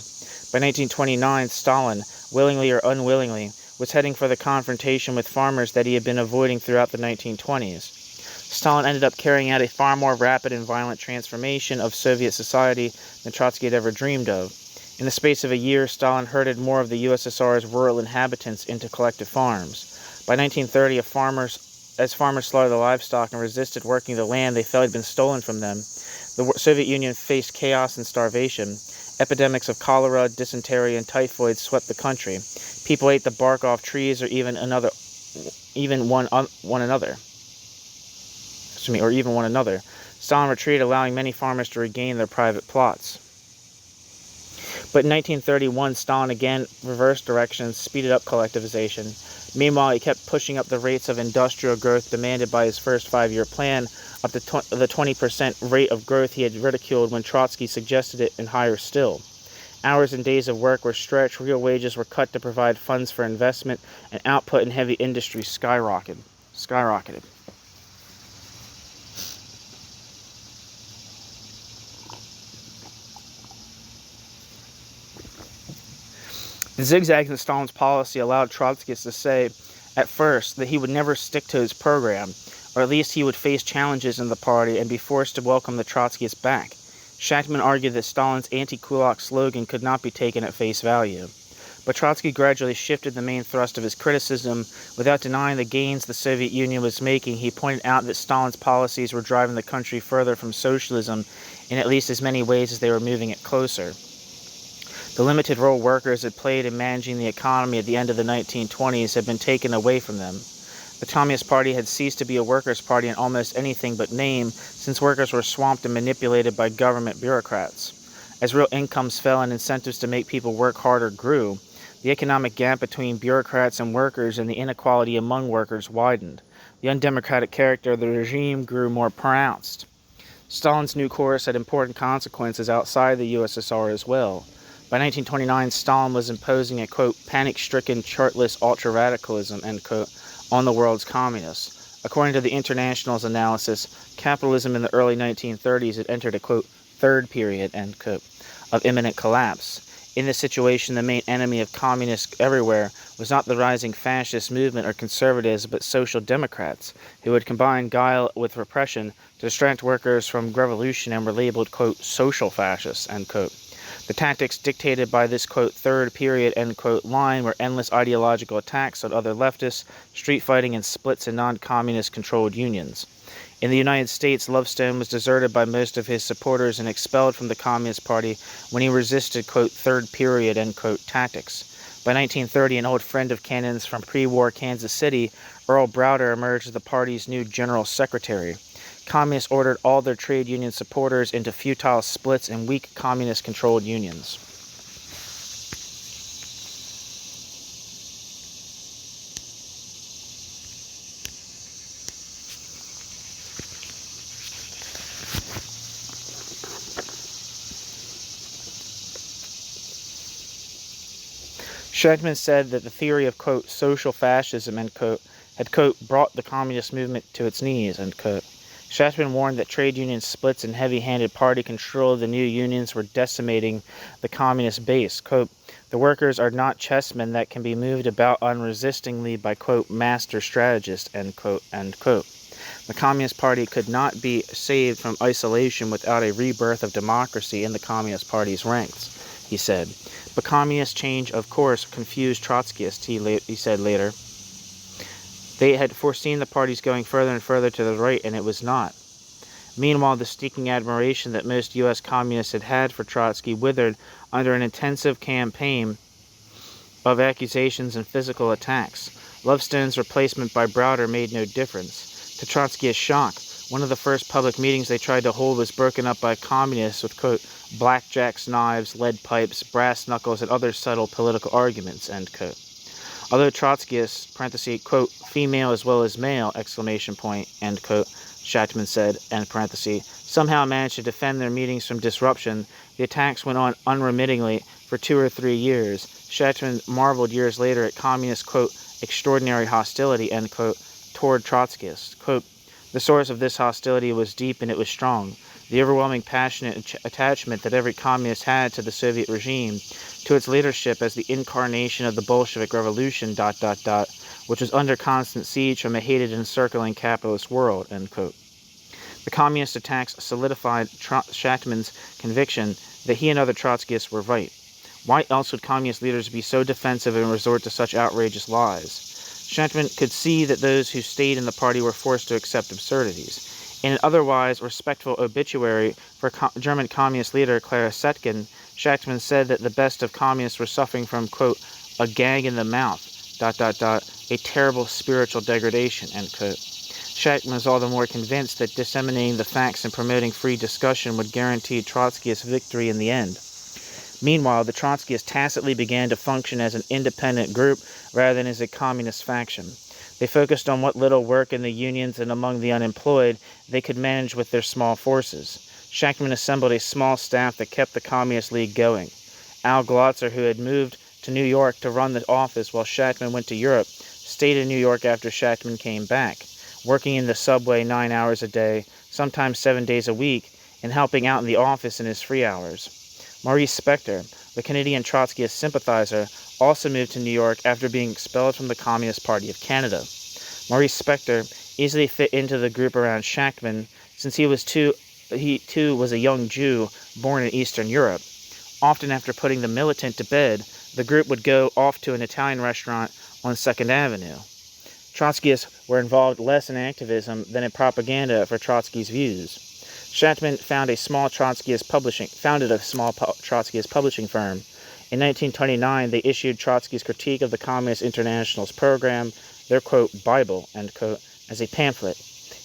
By 1929, Stalin, willingly or unwillingly, was heading for the confrontation with farmers that he had been avoiding throughout the 1920s. Stalin ended up carrying out a far more rapid and violent transformation of Soviet society than Trotsky had ever dreamed of. In the space of a year, Stalin herded more of the USSR's rural inhabitants into collective farms. By 1930, as farmers slaughtered the livestock and resisted working the land they felt had been stolen from them, the Soviet Union faced chaos and starvation. Epidemics of cholera, dysentery, and typhoid swept the country. People ate the bark off trees or even one another. Stalin retreated, allowing many farmers to regain their private plots. But in 1931, Stalin again reversed directions, speeded up collectivization. Meanwhile, he kept pushing up the rates of industrial growth demanded by his first five-year plan, up to the 20% rate of growth he had ridiculed when Trotsky suggested it, and higher still. Hours and days of work were stretched, real wages were cut to provide funds for investment, and output in heavy industry skyrocketed. The zigzags in Stalin's policy allowed Trotskyists to say, at first, that he would never stick to his program, or at least he would face challenges in the party and be forced to welcome the Trotskyists back. Shachtman argued that Stalin's anti-kulak slogan could not be taken at face value. But Trotsky gradually shifted the main thrust of his criticism. Without denying the gains the Soviet Union was making, he pointed out that Stalin's policies were driving the country further from socialism in at least as many ways as they were moving it closer. The limited role workers had played in managing the economy at the end of the 1920s had been taken away from them. The Communist Party had ceased to be a workers' party in almost anything but name, since workers were swamped and manipulated by government bureaucrats. As real incomes fell and incentives to make people work harder grew, the economic gap between bureaucrats and workers and the inequality among workers widened. The undemocratic character of the regime grew more pronounced. Stalin's new course had important consequences outside the USSR as well. By 1929, Stalin was imposing a, quote, panic-stricken, chartless ultra-radicalism, end quote, on the world's communists. According to the International's analysis, capitalism in the early 1930s had entered a, quote, third period, end quote, of imminent collapse. In this situation, the main enemy of communists everywhere was not the rising fascist movement or conservatives, but social democrats, who had combined guile with repression to distract workers from revolution and were labeled, quote, social fascists, end quote. The tactics dictated by this, quote, third period, end quote, line were endless ideological attacks on other leftists, street fighting, and splits in non-communist controlled unions. In the United States, Lovestone was deserted by most of his supporters and expelled from the Communist Party when he resisted, quote, third period, end quote, tactics. By 1930, an old friend of Cannon's from pre-war Kansas City, Earl Browder, emerged as the party's new general secretary. Communists ordered all their trade union supporters into futile splits and weak communist-controlled unions. Shachtman said that the theory of, quote, social fascism, end quote, had, quote, brought the communist movement to its knees, end quote. Shachtman warned that trade union splits and heavy-handed party control of the new unions were decimating the communist base. Quote, the workers are not chessmen that can be moved about unresistingly by, quote, master strategists, end quote, end quote. The Communist Party could not be saved from isolation without a rebirth of democracy in the Communist Party's ranks, he said. But communist change, of course, confused Trotskyists, he said later. They had foreseen the parties going further and further to the right, and it was not. Meanwhile, the sneaking admiration that most U.S. communists had had for Trotsky withered under an intensive campaign of accusations and physical attacks. Lovestone's replacement by Browder made no difference. To Trotsky's shock, One of the first public meetings they tried to hold was broken up by communists with, quote, blackjacks, knives, lead pipes, brass knuckles, and other subtle political arguments, end quote. Although Trotskyists, parenthesis, quote, female as well as male, exclamation point, end quote, Shachtman said, end parenthesis, somehow managed to defend their meetings from disruption, the attacks went on unremittingly for 2 or 3 years. Shachtman marveled years later at communist, quote, extraordinary hostility, end quote, toward Trotskyists. Quote, the source of this hostility was deep and it was strong. The overwhelming passionate attachment that every communist had to the Soviet regime, to its leadership as the incarnation of the Bolshevik Revolution, which was under constant siege from a hated and encircling capitalist world, end quote. The communist attacks solidified Shachtman's conviction that he and other Trotskyists were right. Why else would communist leaders be so defensive and resort to such outrageous lies? Shachtman could see that those who stayed in the party were forced to accept absurdities. In an otherwise respectful obituary for German communist leader Clara Zetkin, Shachtman said that the best of communists were suffering from, quote, a gag in the mouth, a terrible spiritual degradation, end quote. Shachtman was all the more convinced that disseminating the facts and promoting free discussion would guarantee Trotskyist victory in the end. Meanwhile, the Trotskyists tacitly began to function as an independent group rather than as a communist faction. They focused on what little work in the unions and among the unemployed they could manage with their small forces. Shachtman assembled a small staff that kept the Communist League going. Al Glotzer, who had moved to New York to run the office while Shachtman went to Europe, stayed in New York after Shachtman came back, working in the subway 9 hours a day, sometimes 7 days a week, and helping out in the office in his free hours. Maurice Spector, the Canadian Trotskyist sympathizer, also moved to New York after being expelled from the Communist Party of Canada. Maurice Spector easily fit into the group around Shachtman since he too was a young Jew born in Eastern Europe. Often after putting the militant to bed, the group would go off to an Italian restaurant on 2nd Avenue. Trotskyists were involved less in activism than in propaganda for Trotsky's views. Shachtman founded a small Trotskyist publishing firm. In 1929, they issued Trotsky's Critique of the Communist International's program, their, quote, Bible, end quote, as a pamphlet.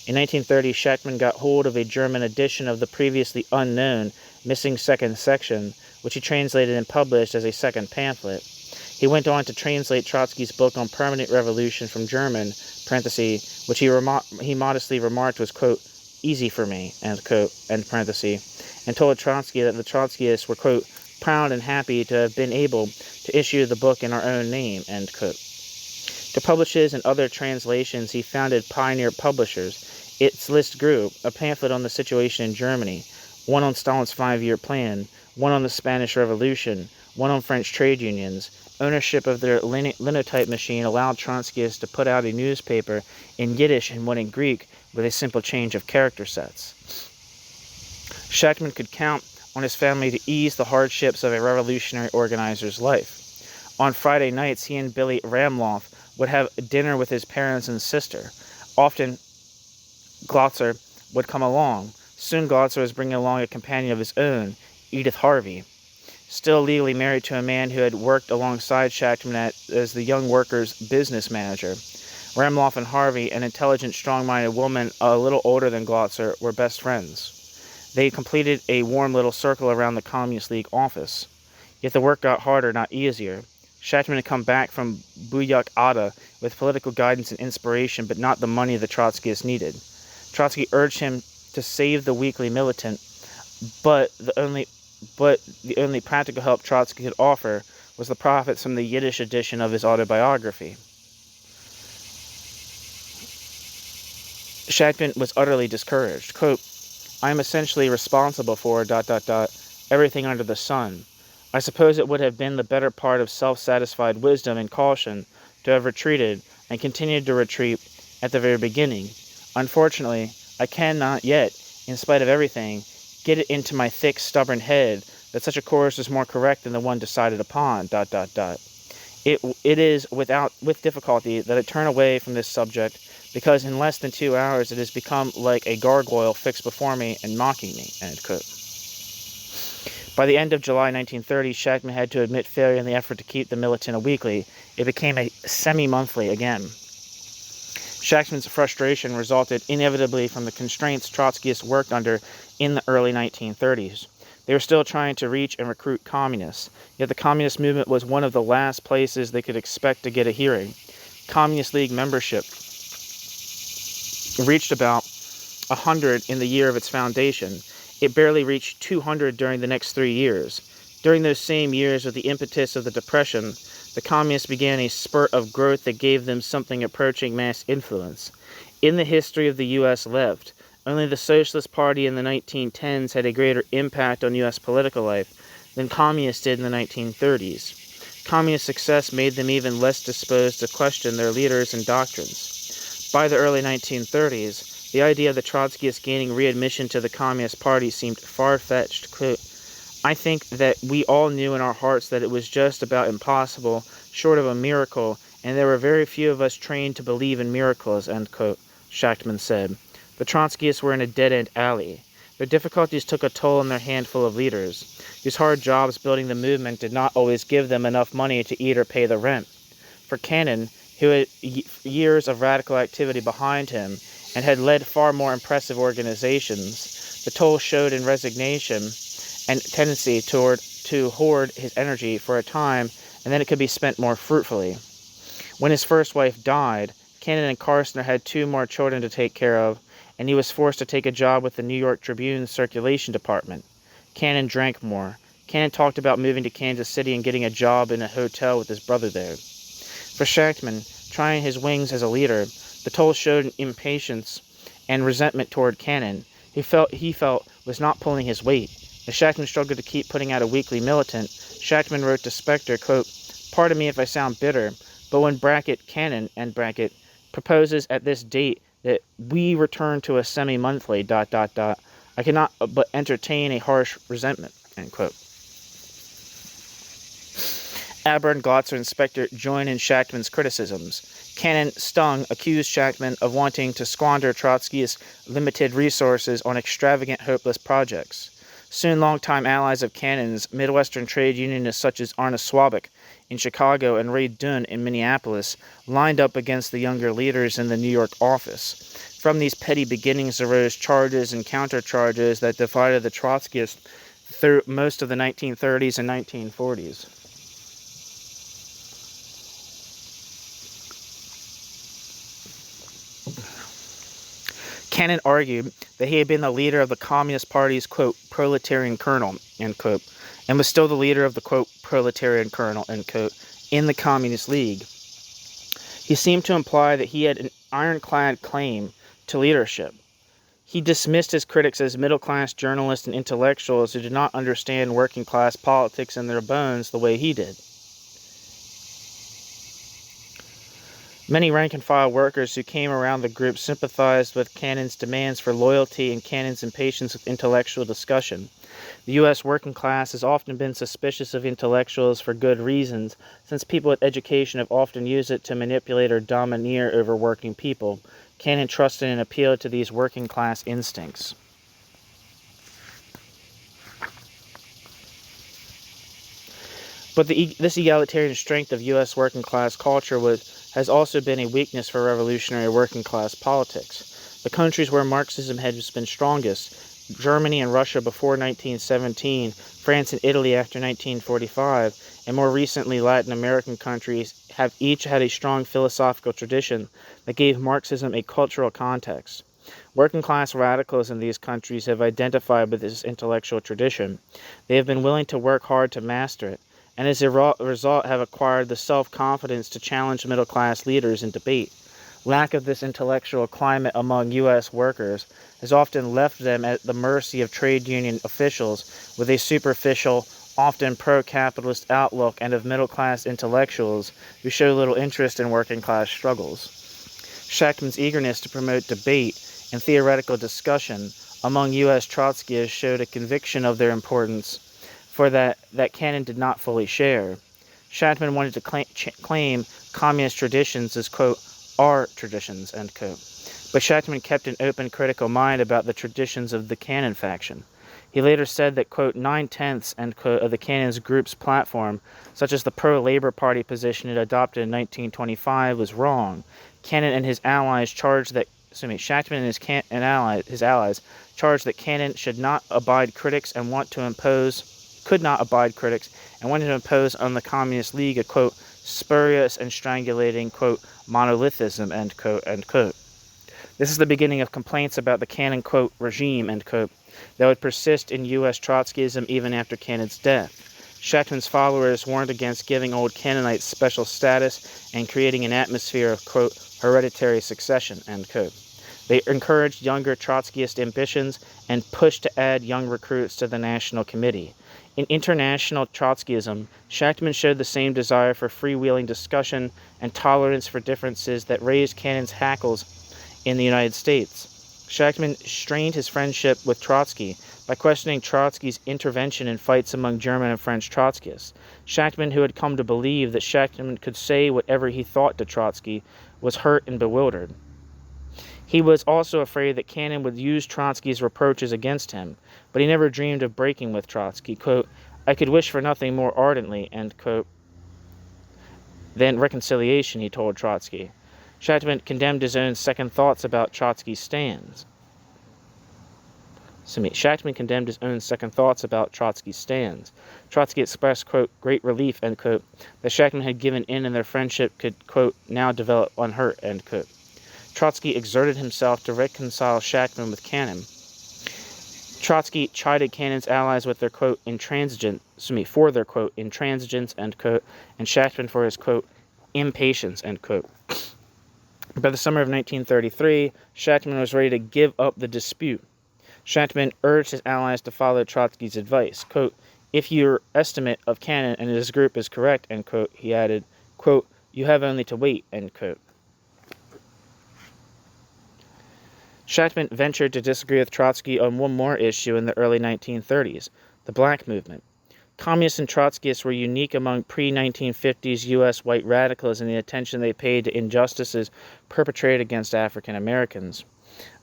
In 1930, Shachtman got hold of a German edition of the previously unknown missing second section, which he translated and published as a second pamphlet. He went on to translate Trotsky's book on permanent revolution from German, parenthesis, which he modestly remarked was, quote, easy for me, end quote, end parenthesis, and told Trotsky that the Trotskyists were, quote, proud and happy to have been able to issue the book in our own name, end quote. To publish his and other translations, he founded Pioneer Publishers. Its list grew, a pamphlet on the situation in Germany, one on Stalin's 5-year plan, one on the Spanish Revolution, one on French trade unions. Ownership of their linotype machine allowed Trotskyists to put out a newspaper in Yiddish and one in Greek with a simple change of character sets. Shachtman could count on his family to ease the hardships of a revolutionary organizer's life. On Friday nights, he and Billy Ramloff would have dinner with his parents and sister. Often, Glotzer would come along. Soon Glotzer was bringing along a companion of his own, Edith Harvey, still legally married to a man who had worked alongside Shachtman as the Young Workers business manager. Ramloff and Harvey, an intelligent, strong-minded woman a little older than Glotzer, were best friends. They completed a warm little circle around the Communist League office. Yet the work got harder, not easier. Shachtman had come back from Buyak Ada with political guidance and inspiration, but not the money the Trotskyists needed. Trotsky urged him to save the weakly militant, but the only practical help Trotsky could offer was the profits from the Yiddish edition of his autobiography. Shachtman was utterly discouraged. Quote, I am essentially responsible for ... everything under the sun. I suppose it would have been the better part of self-satisfied wisdom and caution to have retreated and continued to retreat at the very beginning. Unfortunately, I cannot yet, in spite of everything, get it into my thick, stubborn head that such a course is more correct than the one decided upon ... It is with difficulty that I turn away from this subject, because in less than 2 hours it has become like a gargoyle fixed before me and mocking me, end quote. By the end of July 1930, Shachtman had to admit failure in the effort to keep the militant a weekly. It became a semi-monthly again. Shachtman's frustration resulted inevitably from the constraints Trotskyists worked under in the early 1930s. They were still trying to reach and recruit communists, yet the communist movement was one of the last places they could expect to get a hearing. Communist League membership reached about 100 in the year of its foundation. It barely reached 200 during the next 3 years. During those same years, with the impetus of the Depression, the communists began a spurt of growth that gave them something approaching mass influence. In the history of the U.S. left, only the Socialist Party in the 1910s had a greater impact on U.S. political life than communists did in the 1930s. Communist success made them even less disposed to question their leaders and doctrines. By the early 1930s, the idea of the Trotskyists gaining readmission to the Communist Party seemed far-fetched. Quote, I think that we all knew in our hearts that it was just about impossible, short of a miracle, and there were very few of us trained to believe in miracles, end quote, Shachtman said. The Trotskyists were in a dead-end alley. Their difficulties took a toll on their handful of leaders, whose hard jobs building the movement did not always give them enough money to eat or pay the rent. For Cannon, who had years of radical activity behind him and had led far more impressive organizations, the toll showed in resignation and tendency to hoard his energy for a time, and then it could be spent more fruitfully. When his first wife died, Cannon and Carstner had 2 more children to take care of, and he was forced to take a job with the New York Tribune's circulation department. Cannon drank more. Cannon talked about moving to Kansas City and getting a job in a hotel with his brother there. For Shachtman, trying his wings as a leader, the toll showed impatience and resentment toward Cannon, who he felt was not pulling his weight. As Shachtman struggled to keep putting out a weekly militant, Shachtman wrote to Spector, quote, pardon me if I sound bitter, but when Cannon, proposes at this date that we return to a semi-monthly, I cannot but entertain a harsh resentment, end quote. Abern, Glotzer, and Spector joined in Shachtman's criticisms. Cannon, stung, accused Shachtman of wanting to squander Trotsky's limited resources on extravagant, hopeless projects. Soon longtime allies of Cannon's, Midwestern trade unionists such as Arne Swabek in Chicago and Ray Dunn in Minneapolis, lined up against the younger leaders in the New York office. From these petty beginnings arose charges and countercharges that divided the Trotskyists through most of the 1930s and 1940s. Cannon argued that he had been the leader of the Communist Party's, quote, proletarian kernel, end quote, and was still the leader of the, quote, proletarian kernel, end quote, in the Communist League. He seemed to imply that he had an ironclad claim to leadership. He dismissed his critics as middle-class journalists and intellectuals who did not understand working-class politics in their bones the way he did. Many rank-and-file workers who came around the group sympathized with Cannon's demands for loyalty and Cannon's impatience with intellectual discussion. The U.S. working class has often been suspicious of intellectuals for good reasons, since people with education have often used it to manipulate or domineer over working people. Cannon trusted and appealed to these working-class instincts. But this egalitarian strength of U.S. working-class culture has also been a weakness for revolutionary working-class politics. The countries where Marxism has been strongest, Germany and Russia before 1917, France and Italy after 1945, and more recently Latin American countries, have each had a strong philosophical tradition that gave Marxism a cultural context. Working-class radicals in these countries have identified with this intellectual tradition. They have been willing to work hard to master it, and as a result have acquired the self-confidence to challenge middle-class leaders in debate. Lack of this intellectual climate among U.S. workers has often left them at the mercy of trade union officials with a superficial, often pro-capitalist outlook, and of middle-class intellectuals who show little interest in working-class struggles. Shachtman's eagerness to promote debate and theoretical discussion among U.S. Trotskyists showed a conviction of their importance for that Cannon did not fully share. Shachtman wanted to claim communist traditions as, quote, our traditions, end quote. But Shachtman kept an open, critical mind about the traditions of the Cannon faction. He later said that, quote, 9/10, end quote, of the Cannon's group's platform, such as the pro-Labor Party position it adopted in 1925, was wrong. Cannon and his allies charged that, Shachtman and his allies charged that Cannon should not abide critics and could not abide critics and wanted to impose on the Communist League a, quote, spurious and strangulating, quote, monolithism, end quote, end quote. This is the beginning of complaints about the Cannon, quote, regime, end quote, that would persist in U.S. Trotskyism even after Cannon's death. Shachtman's followers warned against giving old Cannonites special status and creating an atmosphere of, quote, hereditary succession, end quote. They encouraged younger Trotskyist ambitions and pushed to add young recruits to the National Committee. In international Trotskyism, Shachtman showed the same desire for freewheeling discussion and tolerance for differences that raised Cannon's hackles in the United States. Shachtman strained his friendship with Trotsky by questioning Trotsky's intervention in fights among German and French Trotskyists. Shachtman, who had come to believe that Shachtman could say whatever he thought to Trotsky, was hurt and bewildered. He was also afraid that Cannon would use Trotsky's reproaches against him, but he never dreamed of breaking with Trotsky. Quote, I could wish for nothing more ardently, end quote, than reconciliation, he told Trotsky. Shachtman condemned his own second thoughts about Trotsky's stands. Shachtman condemned his own second thoughts about Trotsky's stands. Trotsky expressed, quote, great relief, end quote, that Shachtman had given in and their friendship could, quote, now develop unhurt, end quote. Trotsky exerted himself to reconcile Shachtman with Cannon. Trotsky chided Cannon's allies with their, quote, for their, quote, intransigence, end quote, and Shachtman for his, quote, impatience, end quote. By the summer of 1933, Shachtman was ready to give up the dispute. Shachtman urged his allies to follow Trotsky's advice. Quote, if your estimate of Cannon and his group is correct, end quote, he added, quote, you have only to wait, end quote. Shachtman ventured to disagree with Trotsky on one more issue in the early 1930s, the Black Movement. Communists and Trotskyists were unique among pre-1950s U.S. white radicals in the attention they paid to injustices perpetrated against African Americans.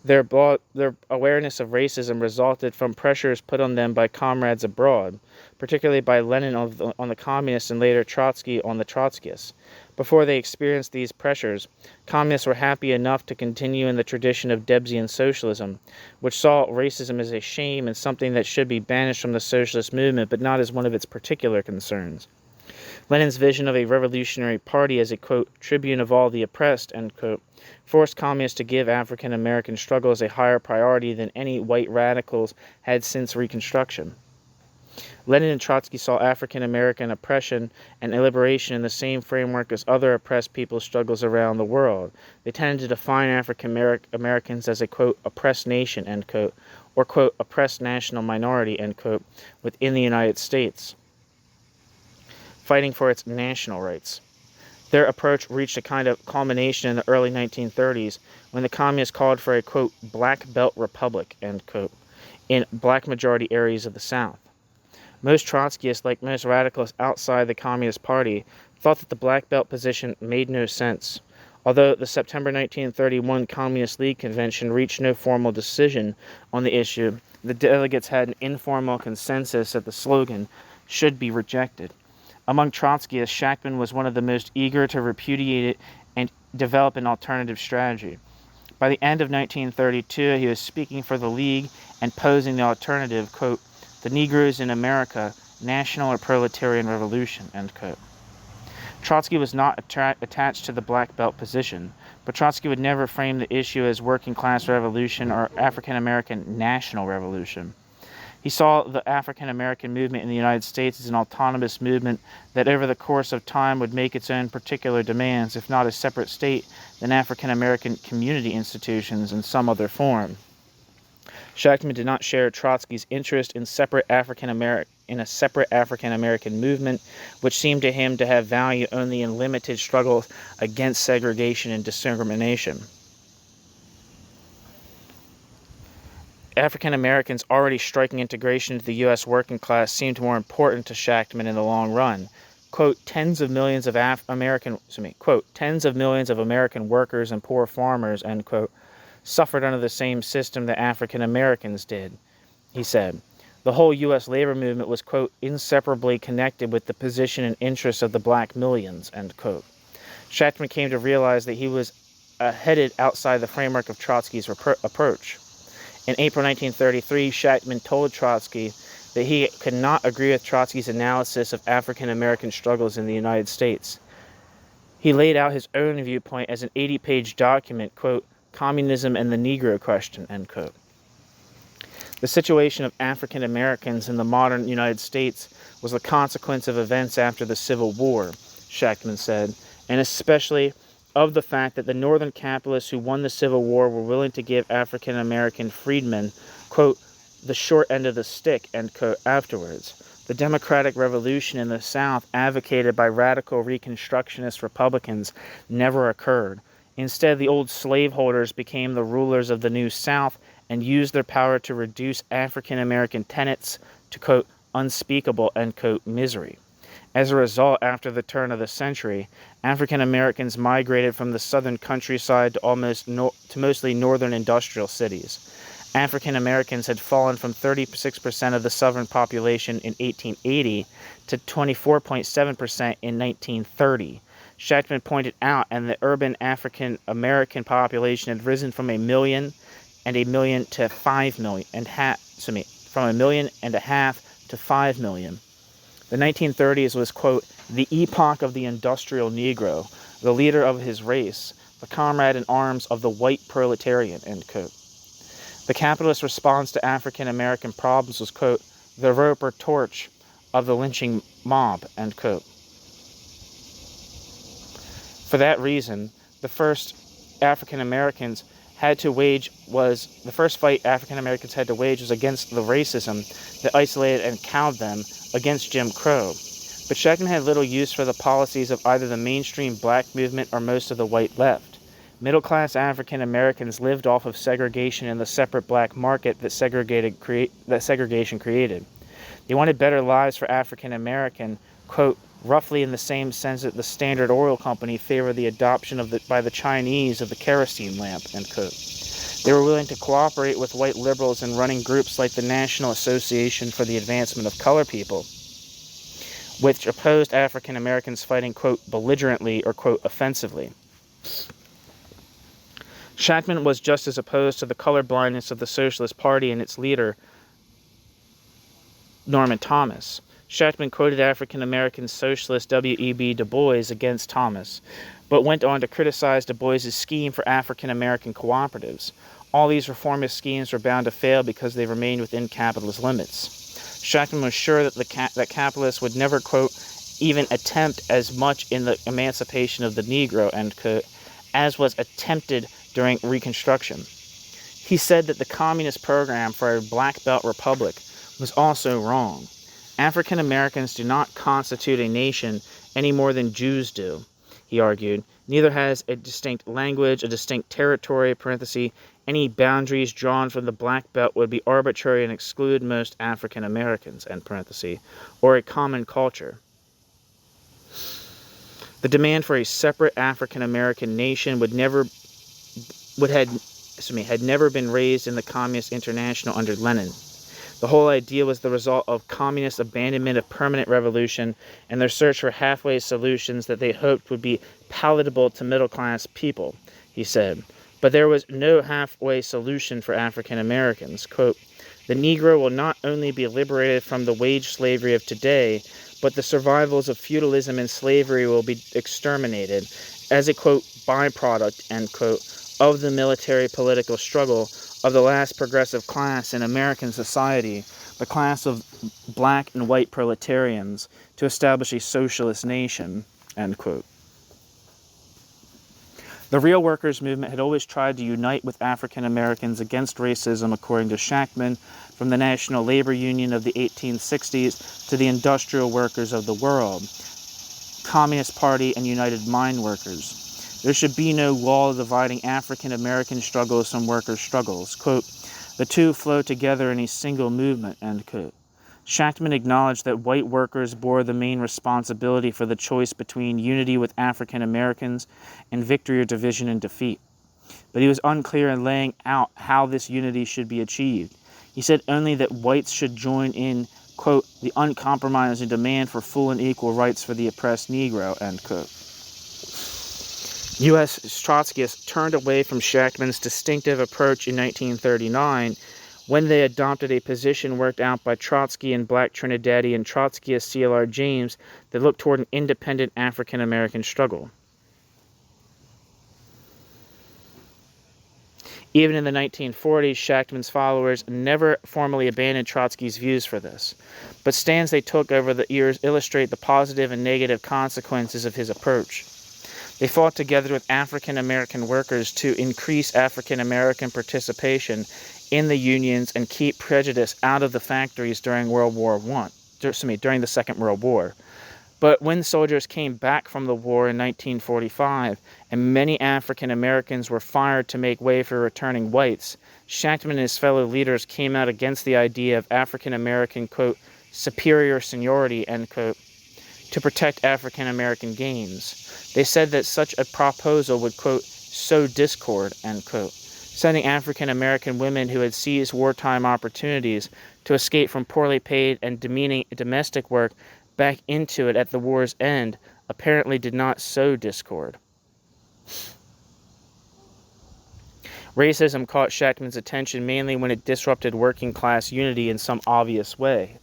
Their awareness of racism resulted from pressures put on them by comrades abroad, particularly by Lenin on the communists and later Trotsky on the Trotskyists. Before they experienced these pressures, communists were happy enough to continue in the tradition of Debsian socialism, which saw racism as a shame and something that should be banished from the socialist movement, but not as one of its particular concerns. Lenin's vision of a revolutionary party as a, quote, tribune of all the oppressed, end quote, forced communists to give African American struggles a higher priority than any white radicals had since Reconstruction. Lenin and Trotsky saw African American oppression and liberation in the same framework as other oppressed people's struggles around the world. They tended to define African Americans as a, quote, oppressed nation, end quote, or, quote, oppressed national minority, end quote, within the United States, fighting for its national rights. Their approach reached a kind of culmination in the early 1930s when the communists called for a, quote, black belt republic, end quote, in black majority areas of the South. Most Trotskyists, like most radicals outside the Communist Party, thought that the black belt position made no sense. Although the September 1931 Communist League Convention reached no formal decision on the issue, the delegates had an informal consensus that the slogan should be rejected. Among Trotskyists, Shachtman was one of the most eager to repudiate it and develop an alternative strategy. By the end of 1932, he was speaking for the League and posing the alternative, quote, the Negroes in America, national or proletarian revolution, end quote. Trotsky was not attached to the black belt position, but Trotsky would never frame the issue as working class revolution or African American national revolution. He saw the African American movement in the United States as an autonomous movement that over the course of time would make its own particular demands, if not a separate state, than African American community institutions in some other form. Shachtman did not share Trotsky's interest in a separate African American movement, which seemed to him to have value only in limited struggles against segregation and discrimination. African Americans already striking integration into the U.S. working class seemed more important to Shachtman in the long run. Quote, tens of millions of American workers and poor farmers, end quote, suffered under the same system that African Americans did, he said. The whole U.S. labor movement was, quote, inseparably connected with the position and interests of the black millions, end quote. Shachtman came to realize that he was headed outside the framework of Trotsky's approach. In April 1933, Shachtman told Trotsky that he could not agree with Trotsky's analysis of African American struggles in the United States. He laid out his own viewpoint as an 80-page document, quote, Communism and the Negro Question, end quote. The situation of African Americans in the modern United States was the consequence of events after the Civil War, Shachtman said, and especially of the fact that the Northern capitalists who won the Civil War were willing to give African American freedmen, quote, the short end of the stick, end quote, afterwards. The Democratic Revolution in the South, advocated by radical Reconstructionist Republicans, never occurred. Instead, the old slaveholders became the rulers of the New South and used their power to reduce African American tenants to, quote, unspeakable, end quote, misery. As a result, after the turn of the century, African Americans migrated from the southern countryside to mostly northern industrial cities. African Americans had fallen from 36% of the southern population in 1880 to 24.7% in 1930. Shachtman pointed out, and the urban African American population had risen from 1 million and 1 million to 5 million, from 1.5 million to 5 million. The 1930s was, quote, the epoch of the industrial Negro, the leader of his race, the comrade in arms of the white proletarian, end quote. The capitalist response to African American problems was, quote, the Roper torch of the lynching mob, end quote. For that reason, the first fight African Americans had to wage was against the racism that isolated and cowed them against Jim Crow. But Shachtman had little use for the policies of either the mainstream black movement or most of the white left. Middle-class African Americans lived off of segregation in the separate black market that segregation created. They wanted better lives for African American, quote, roughly in the same sense that the Standard Oil Company favored the adoption by the Chinese of the kerosene lamp, end quote. They were willing to cooperate with white liberals in running groups like the National Association for the Advancement of Color People, which opposed African Americans fighting, quote, belligerently or, quote, offensively. Shachtman was just as opposed to the colorblindness of the Socialist Party and its leader, Norman Thomas. Shachtman quoted African-American socialist W.E.B. Du Bois against Thomas, but went on to criticize Du Bois's scheme for African-American cooperatives. All these reformist schemes were bound to fail because they remained within capitalist limits. Shachtman was sure that capitalists would never, quote, even attempt as much in the emancipation of the Negro, end quote, as was attempted during Reconstruction. He said that the communist program for a black belt republic was also wrong. African Americans do not constitute a nation any more than Jews do, he argued. Neither has a distinct language, a distinct territory, parenthesis, any boundaries drawn from the black belt would be arbitrary and exclude most African Americans, end parenthesis, or a common culture. The demand for a separate African American nation had never been raised in the Communist International under Lenin. The whole idea was the result of communist abandonment of permanent revolution and their search for halfway solutions that they hoped would be palatable to middle-class people, he said. But there was no halfway solution for African Americans. Quote, the Negro will not only be liberated from the wage slavery of today, but the survivals of feudalism and slavery will be exterminated as a, quote, byproduct, end quote, of the military political struggle of the last progressive class in American society, the class of black and white proletarians, to establish a socialist nation, end quote. The real workers' movement had always tried to unite with African Americans against racism, according to Shachtman, from the National Labor Union of the 1860s to the Industrial Workers of the World, Communist Party, and United Mine Workers. There should be no wall dividing African American struggles from workers' struggles. Quote, the two flow together in a single movement, end quote. Shachtman acknowledged that white workers bore the main responsibility for the choice between unity with African Americans and victory or division and defeat. But he was unclear in laying out how this unity should be achieved. He said only that whites should join in, quote, the uncompromising demand for full and equal rights for the oppressed Negro, end quote. U.S. Trotskyists turned away from Shachtman's distinctive approach in 1939 when they adopted a position worked out by Trotsky and Black Trinidadian Trotskyist C.L.R. James that looked toward an independent African-American struggle. Even in the 1940s, Shachtman's followers never formally abandoned Trotsky's views for this, but stands they took over the years illustrate the positive and negative consequences of his approach. They fought together with African-American workers to increase African-American participation in the unions and keep prejudice out of the factories during during the Second World War. But when soldiers came back from the war in 1945 and many African Americans were fired to make way for returning whites, Shachtman and his fellow leaders came out against the idea of African American, quote, superior seniority, end quote, to protect African American gains. They said that such a proposal would, quote, sow discord, end quote, sending African American women who had seized wartime opportunities to escape from poorly paid and demeaning domestic work back into it at the war's end apparently did not sow discord. Racism caught Shachtman's attention mainly when it disrupted working class unity in some obvious way.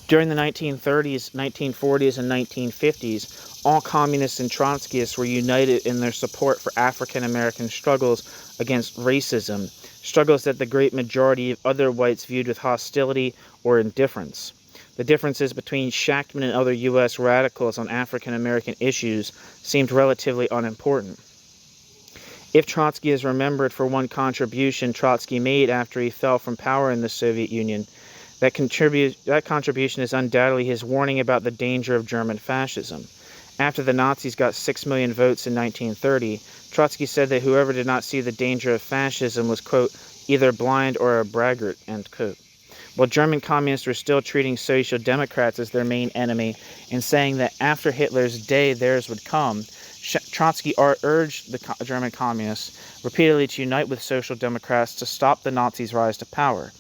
During the 1930s, 1940s, and 1950s, all communists and Trotskyists were united in their support for African American struggles against racism, struggles that the great majority of other whites viewed with hostility or indifference. The differences between Shachtman and other U.S. radicals on African American issues seemed relatively unimportant. If Trotsky is remembered for one contribution Trotsky made after he fell from power in the Soviet Union, that contribution is undoubtedly his warning about the danger of German fascism. After the Nazis got 6 million votes in 1930, Trotsky said that whoever did not see the danger of fascism was, quote, either blind or a braggart, end quote. While German communists were still treating Social Democrats as their main enemy and saying that after Hitler's day theirs would come, Trotsky urged the German communists repeatedly to unite with Social Democrats to stop the Nazis' rise to power.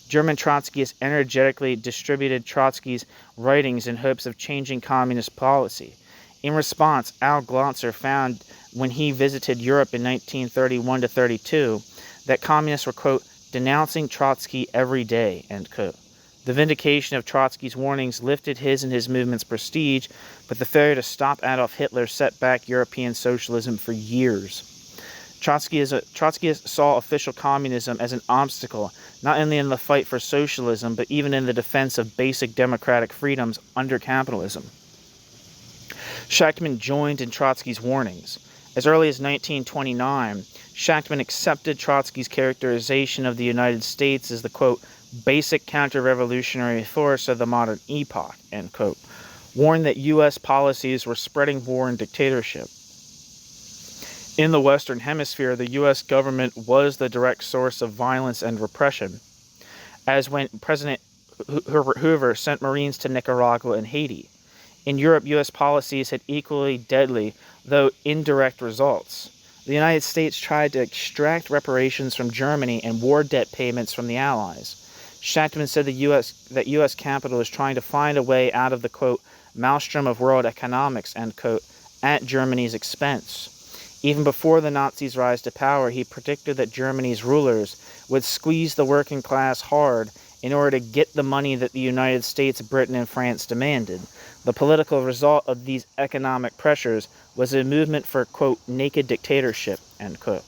German Trotskyists energetically distributed Trotsky's writings in hopes of changing communist policy. In response, Al Glotzer found when he visited Europe in 1931-32 that communists were, quote, denouncing Trotsky every day, end quote. The vindication of Trotsky's warnings lifted his and his movement's prestige, but the failure to stop Adolf Hitler set back European socialism for years. Trotskyists saw official communism as an obstacle, not only in the fight for socialism, but even in the defense of basic democratic freedoms under capitalism. Shachtman joined in Trotsky's warnings. As early as 1929, Shachtman accepted Trotsky's characterization of the United States as the, quote, basic counter-revolutionary force of the modern epoch, end quote, warned that U.S. policies were spreading war and dictatorship. In the Western Hemisphere, the U.S. government was the direct source of violence and repression, as when President Herbert Hoover sent Marines to Nicaragua and Haiti. In Europe, U.S. policies had equally deadly, though indirect, results. The United States tried to extract reparations from Germany and war debt payments from the Allies. Shachtman said that U.S. capital is trying to find a way out of the, quote, maelstrom of world economics, end quote, at Germany's expense. Even before the Nazis' rise to power, he predicted that Germany's rulers would squeeze the working class hard in order to get the money that the United States, Britain, and France demanded. The political result of these economic pressures was a movement for, quote, naked dictatorship, end quote.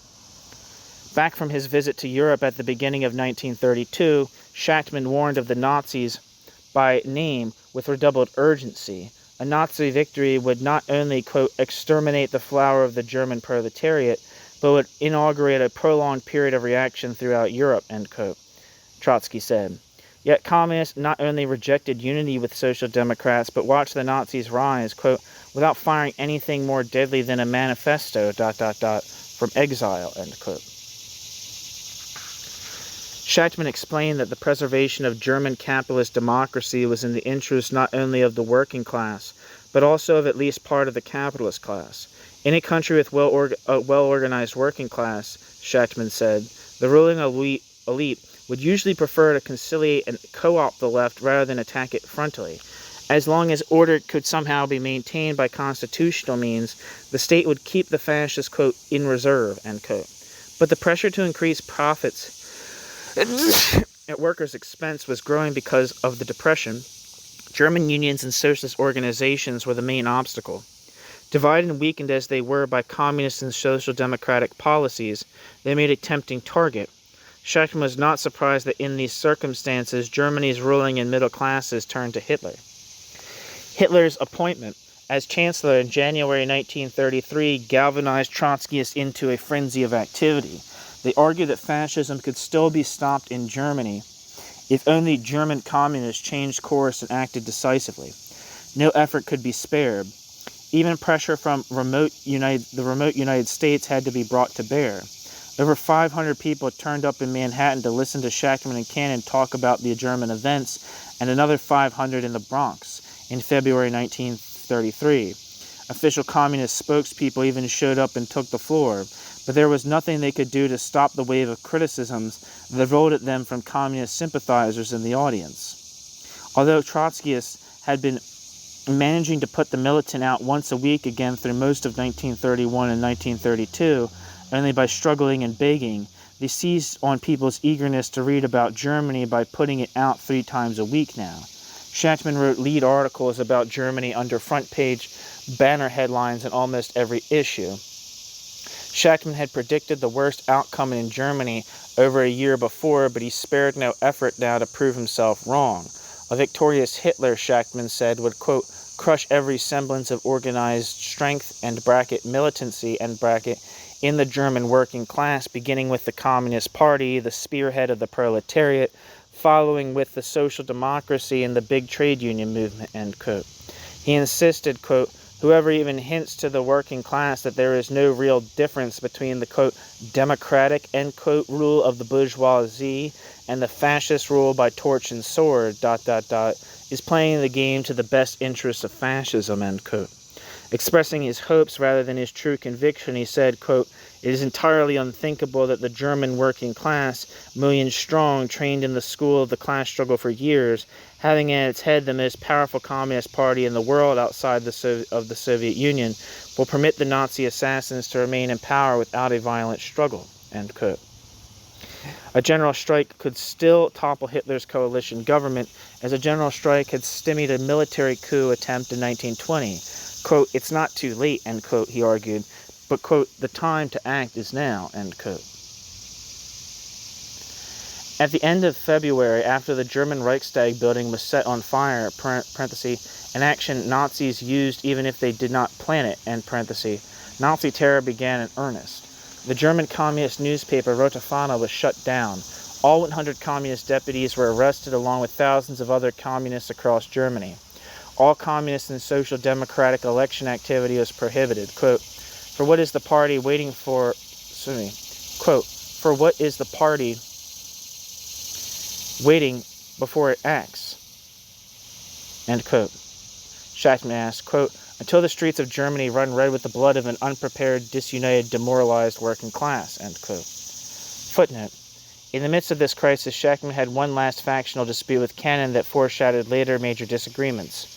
Back from his visit to Europe at the beginning of 1932, Shachtman warned of the Nazis by name with redoubled urgency. A Nazi victory would not only, quote, exterminate the flower of the German proletariat, but would inaugurate a prolonged period of reaction throughout Europe, end quote, Trotsky said. Yet communists not only rejected unity with Social Democrats, but watched the Nazis rise, quote, without firing anything more deadly than a manifesto, from exile, end quote. Shachtman explained that the preservation of German capitalist democracy was in the interest not only of the working class, but also of at least part of the capitalist class. In a country with a well-organized working class, Shachtman said. The ruling elite would usually prefer to conciliate and co-opt the left rather than attack it frontally. As long as order could somehow be maintained by constitutional means, the state would keep the fascists, quote, in reserve, end quote. But the pressure to increase profits at workers' expense was growing because of the Depression. German unions and socialist organizations were the main obstacle. Divided and weakened as they were by communist and social democratic policies, they made a tempting target. Shachtman was not surprised that in these circumstances, Germany's ruling and middle classes turned to Hitler. Hitler's appointment as Chancellor in January 1933 galvanized Trotskyists into a frenzy of activity. They argued that fascism could still be stopped in Germany if only German communists changed course and acted decisively. No effort could be spared. Even pressure from the remote United States had to be brought to bear. Over 500 people turned up in Manhattan to listen to Shachtman and Cannon talk about the German events, and another 500 in the Bronx in February 1933. Official communist spokespeople even showed up and took the floor, but there was nothing they could do to stop the wave of criticisms that rolled at them from communist sympathizers in the audience. Although Trotskyists had been managing to put the militant out once a week again through most of 1931 and 1932, only by struggling and begging, they seized on people's eagerness to read about Germany by putting it out 3 times a week now. Shachtman wrote lead articles about Germany under front-page banner headlines in almost every issue. Shachtman had predicted the worst outcome in Germany over a year before, but he spared no effort now to prove himself wrong. A victorious Hitler, Shachtman said, would, quote, crush every semblance of organized strength and bracket militancy and bracket in the German working class, beginning with the Communist Party, the spearhead of the proletariat, following with the social democracy and the big trade union movement, end quote. He insisted, quote, whoever even hints to the working class that there is no real difference between the, quote, democratic, end quote, rule of the bourgeoisie and the fascist rule by torch and sword, ... is playing the game to the best interests of fascism, end quote. Expressing his hopes rather than his true conviction, he said, quote, it is entirely unthinkable that the German working class, millions strong, trained in the school of the class struggle for years, having at its head the most powerful communist party in the world outside of the Soviet Union, will permit the Nazi assassins to remain in power without a violent struggle, end quote. A general strike could still topple Hitler's coalition government, as a general strike had stymied a military coup attempt in 1920. Quote, it's not too late, end quote, he argued, but, quote, the time to act is now, end quote. At the end of February, after the German Reichstag building was set on fire, an action Nazis used even if they did not plan it, end parenthesis, Nazi terror began in earnest. The German communist newspaper Rote Fahne was shut down. All 100 communist deputies were arrested along with thousands of other communists across Germany. All communist and social democratic election activity was prohibited. Quote, for what is the party waiting for, quote, for what is the party waiting before it acts? End quote. Shachtman asked, quote, until the streets of Germany run red with the blood of an unprepared, disunited, demoralized working class, end quote. Footnote. In the midst of this crisis, Shachtman had one last factional dispute with Cannon that foreshadowed later major disagreements.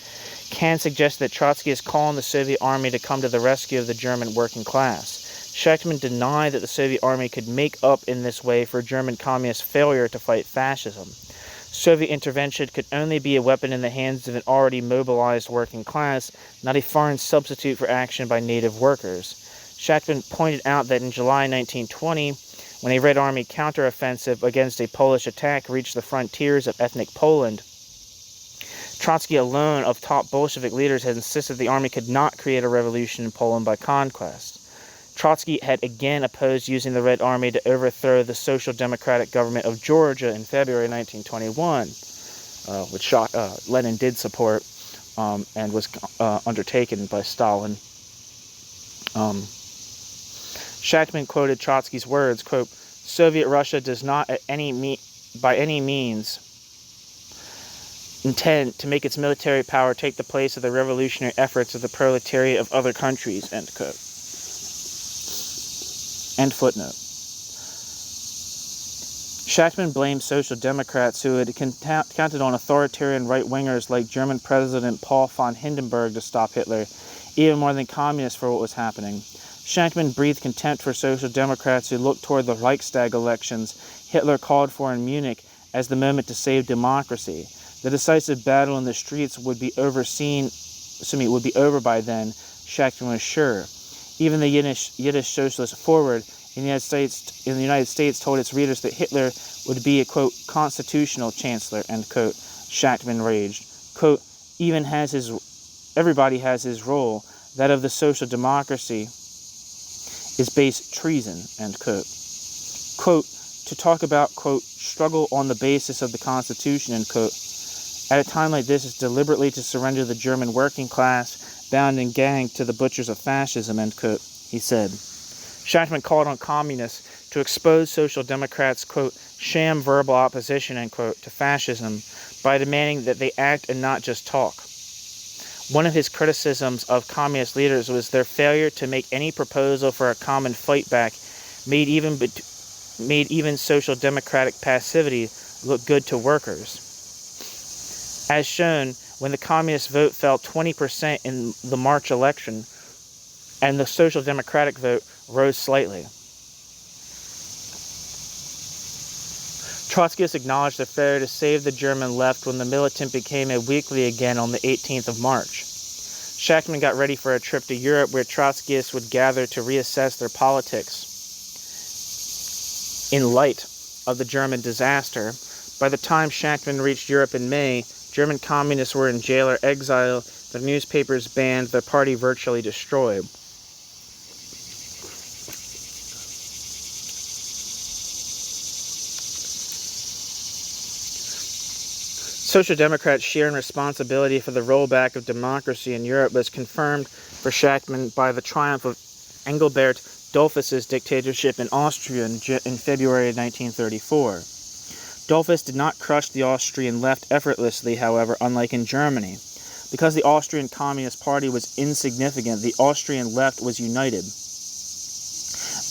Cannon suggested that Trotsky is calling the Soviet army to come to the rescue of the German working class. Shachtman denied that the Soviet army could make up in this way for German communist failure to fight fascism. Soviet intervention could only be a weapon in the hands of an already mobilized working class, not a foreign substitute for action by native workers. Shachtman pointed out that in July 1920, when a Red Army counteroffensive against a Polish attack reached the frontiers of ethnic Poland, Trotsky alone of top Bolshevik leaders had insisted the army could not create a revolution in Poland by conquest. Trotsky had again opposed using the Red Army to overthrow the Social Democratic government of Georgia in February 1921, which Lenin did support and was undertaken by Stalin. Shachtman quoted Trotsky's words, quote, Soviet Russia does not by any means intend to make its military power take the place of the revolutionary efforts of the proletariat of other countries, end quote. End footnote. Shachtman blamed Social Democrats who had counted on authoritarian right-wingers like German President Paul von Hindenburg to stop Hitler, even more than communists for what was happening. Shachtman breathed contempt for Social Democrats who looked toward the Reichstag elections Hitler called for in Munich as the moment to save democracy. The decisive battle in the streets would be over by then, Shachtman was sure. Even the Yiddish Socialist Forward in the United States told its readers that Hitler would be a, quote, constitutional chancellor, end quote. Shachtman raged. Quote, everybody has his role. That of the social democracy is base treason, end quote. Quote, to talk about, quote, struggle on the basis of the Constitution, end quote, at a time like this is deliberately to surrender the German working class, bound and gagged to the butchers of fascism, end quote, he said. Shachtman called on communists to expose Social Democrats', quote, sham verbal opposition, end quote, to fascism by demanding that they act and not just talk. One of his criticisms of communist leaders was their failure to make any proposal for a common fight back, made even Social Democratic passivity look good to workers. As shown, when the communist vote fell 20% in the March election, and the Social Democratic vote rose slightly. Trotskyists acknowledged their failure to save the German left when the militant became a weekly again on the 18th of March. Shachtman got ready for a trip to Europe where Trotskyists would gather to reassess their politics. In light of the German disaster, by the time Shachtman reached Europe in May, German communists were in jail or exile, their newspapers banned, their party virtually destroyed. Social Democrats' share in responsibility for the rollback of democracy in Europe was confirmed for Shachtman by the triumph of Engelbert Dollfuss's dictatorship in Austria in February of 1934. Dollfuss did not crush the Austrian left effortlessly, however, unlike in Germany. Because the Austrian Communist Party was insignificant, the Austrian left was united.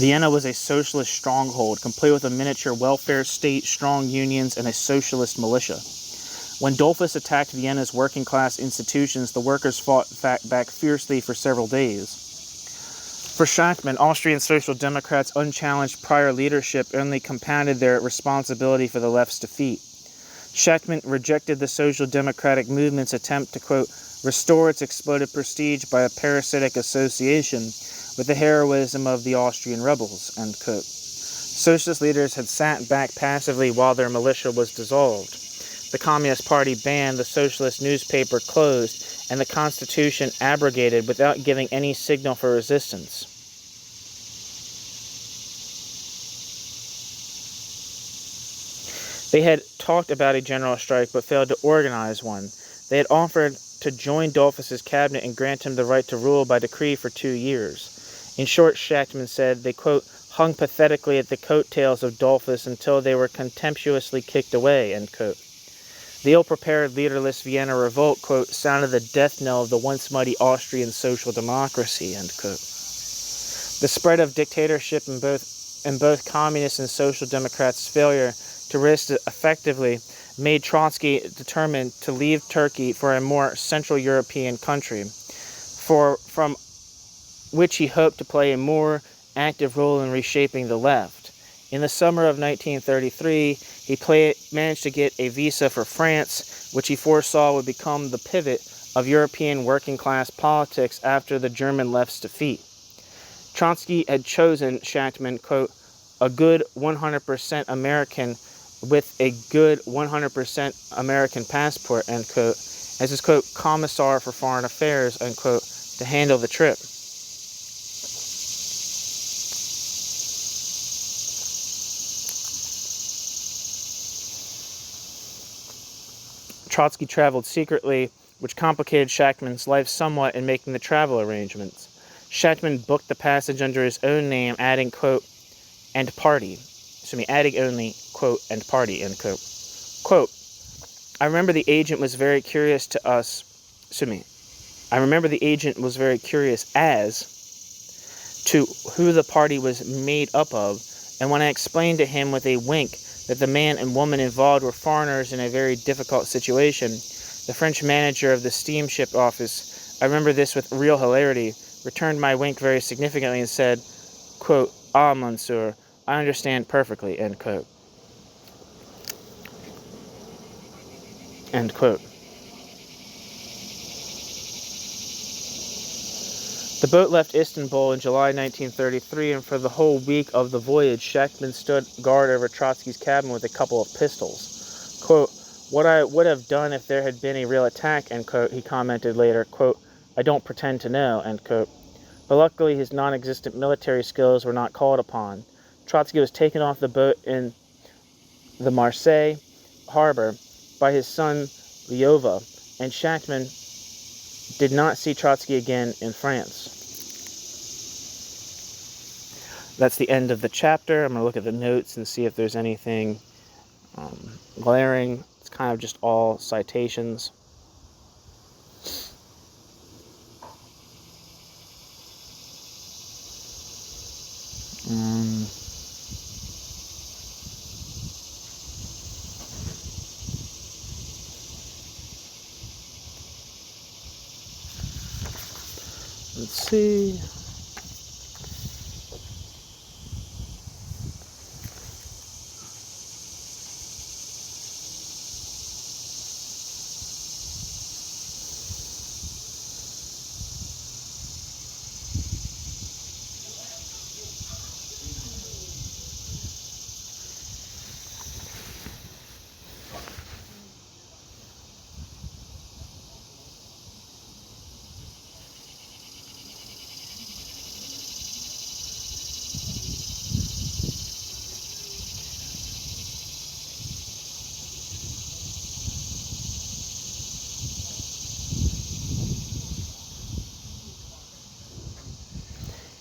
Vienna was a socialist stronghold, complete with a miniature welfare state, strong unions, and a socialist militia. When Dollfuss attacked Vienna's working-class institutions, the workers fought back fiercely for several days. For Shachtman, Austrian Social Democrats' unchallenged prior leadership only compounded their responsibility for the left's defeat. Shachtman rejected the Social Democratic movement's attempt to, quote, restore its exploded prestige by a parasitic association with the heroism of the Austrian rebels, end quote. Socialist leaders had sat back passively while their militia was dissolved. The Communist Party banned, the socialist newspaper closed, and the Constitution abrogated without giving any signal for resistance. They had talked about a general strike but failed to organize one. They had offered to join Dollfuss's cabinet and grant him the right to rule by decree for 2 years. In short, Shachtman said, they, quote, hung pathetically at the coattails of Dollfuss until they were contemptuously kicked away, end quote. The ill-prepared, leaderless Vienna revolt, quote, sounded the death knell of the once mighty Austrian social democracy, end quote. The spread of dictatorship in both communists and social democrats' failure to resist it effectively made Trotsky determined to leave Turkey for a more Central European country, from which he hoped to play a more active role in reshaping the left. In the summer of 1933, he managed to get a visa for France, which he foresaw would become the pivot of European working-class politics after the German left's defeat. Trotsky had chosen Shachtman, quote, a good 100% American with a good 100% American passport, end quote, as his, quote, Commissar for Foreign Affairs, end quote, to handle the trip. Trotsky traveled secretly, which complicated Shachtman's life somewhat in making the travel arrangements. Shachtman booked the passage under his own name, adding, quote, and party. Adding only, quote, and party, end quote. Quote, I remember the agent was very curious as to who the party was made up of, and when I explained to him with a wink that the man and woman involved were foreigners in a very difficult situation. The French manager of the steamship office, I remember this with real hilarity, returned my wink very significantly and said, quote, "Ah, monsieur, I understand perfectly," end quote. End quote. The boat left Istanbul in July 1933, and for the whole week of the voyage, Shachtman stood guard over Trotsky's cabin with a couple of pistols. Quote, "What I would have done if there had been a real attack," end quote, he commented later, quote, "I don't pretend to know," end quote. But luckily his non-existent military skills were not called upon. Trotsky was taken off the boat in the Marseille harbor by his son Lyova, and Shachtman did not see Trotsky again in France. That's the end of the chapter. I'm going to look at the notes and see if there's anything glaring. It's kind of just all citations. Let's see.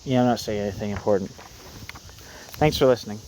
Yeah, I'm not saying anything important. Thanks for listening.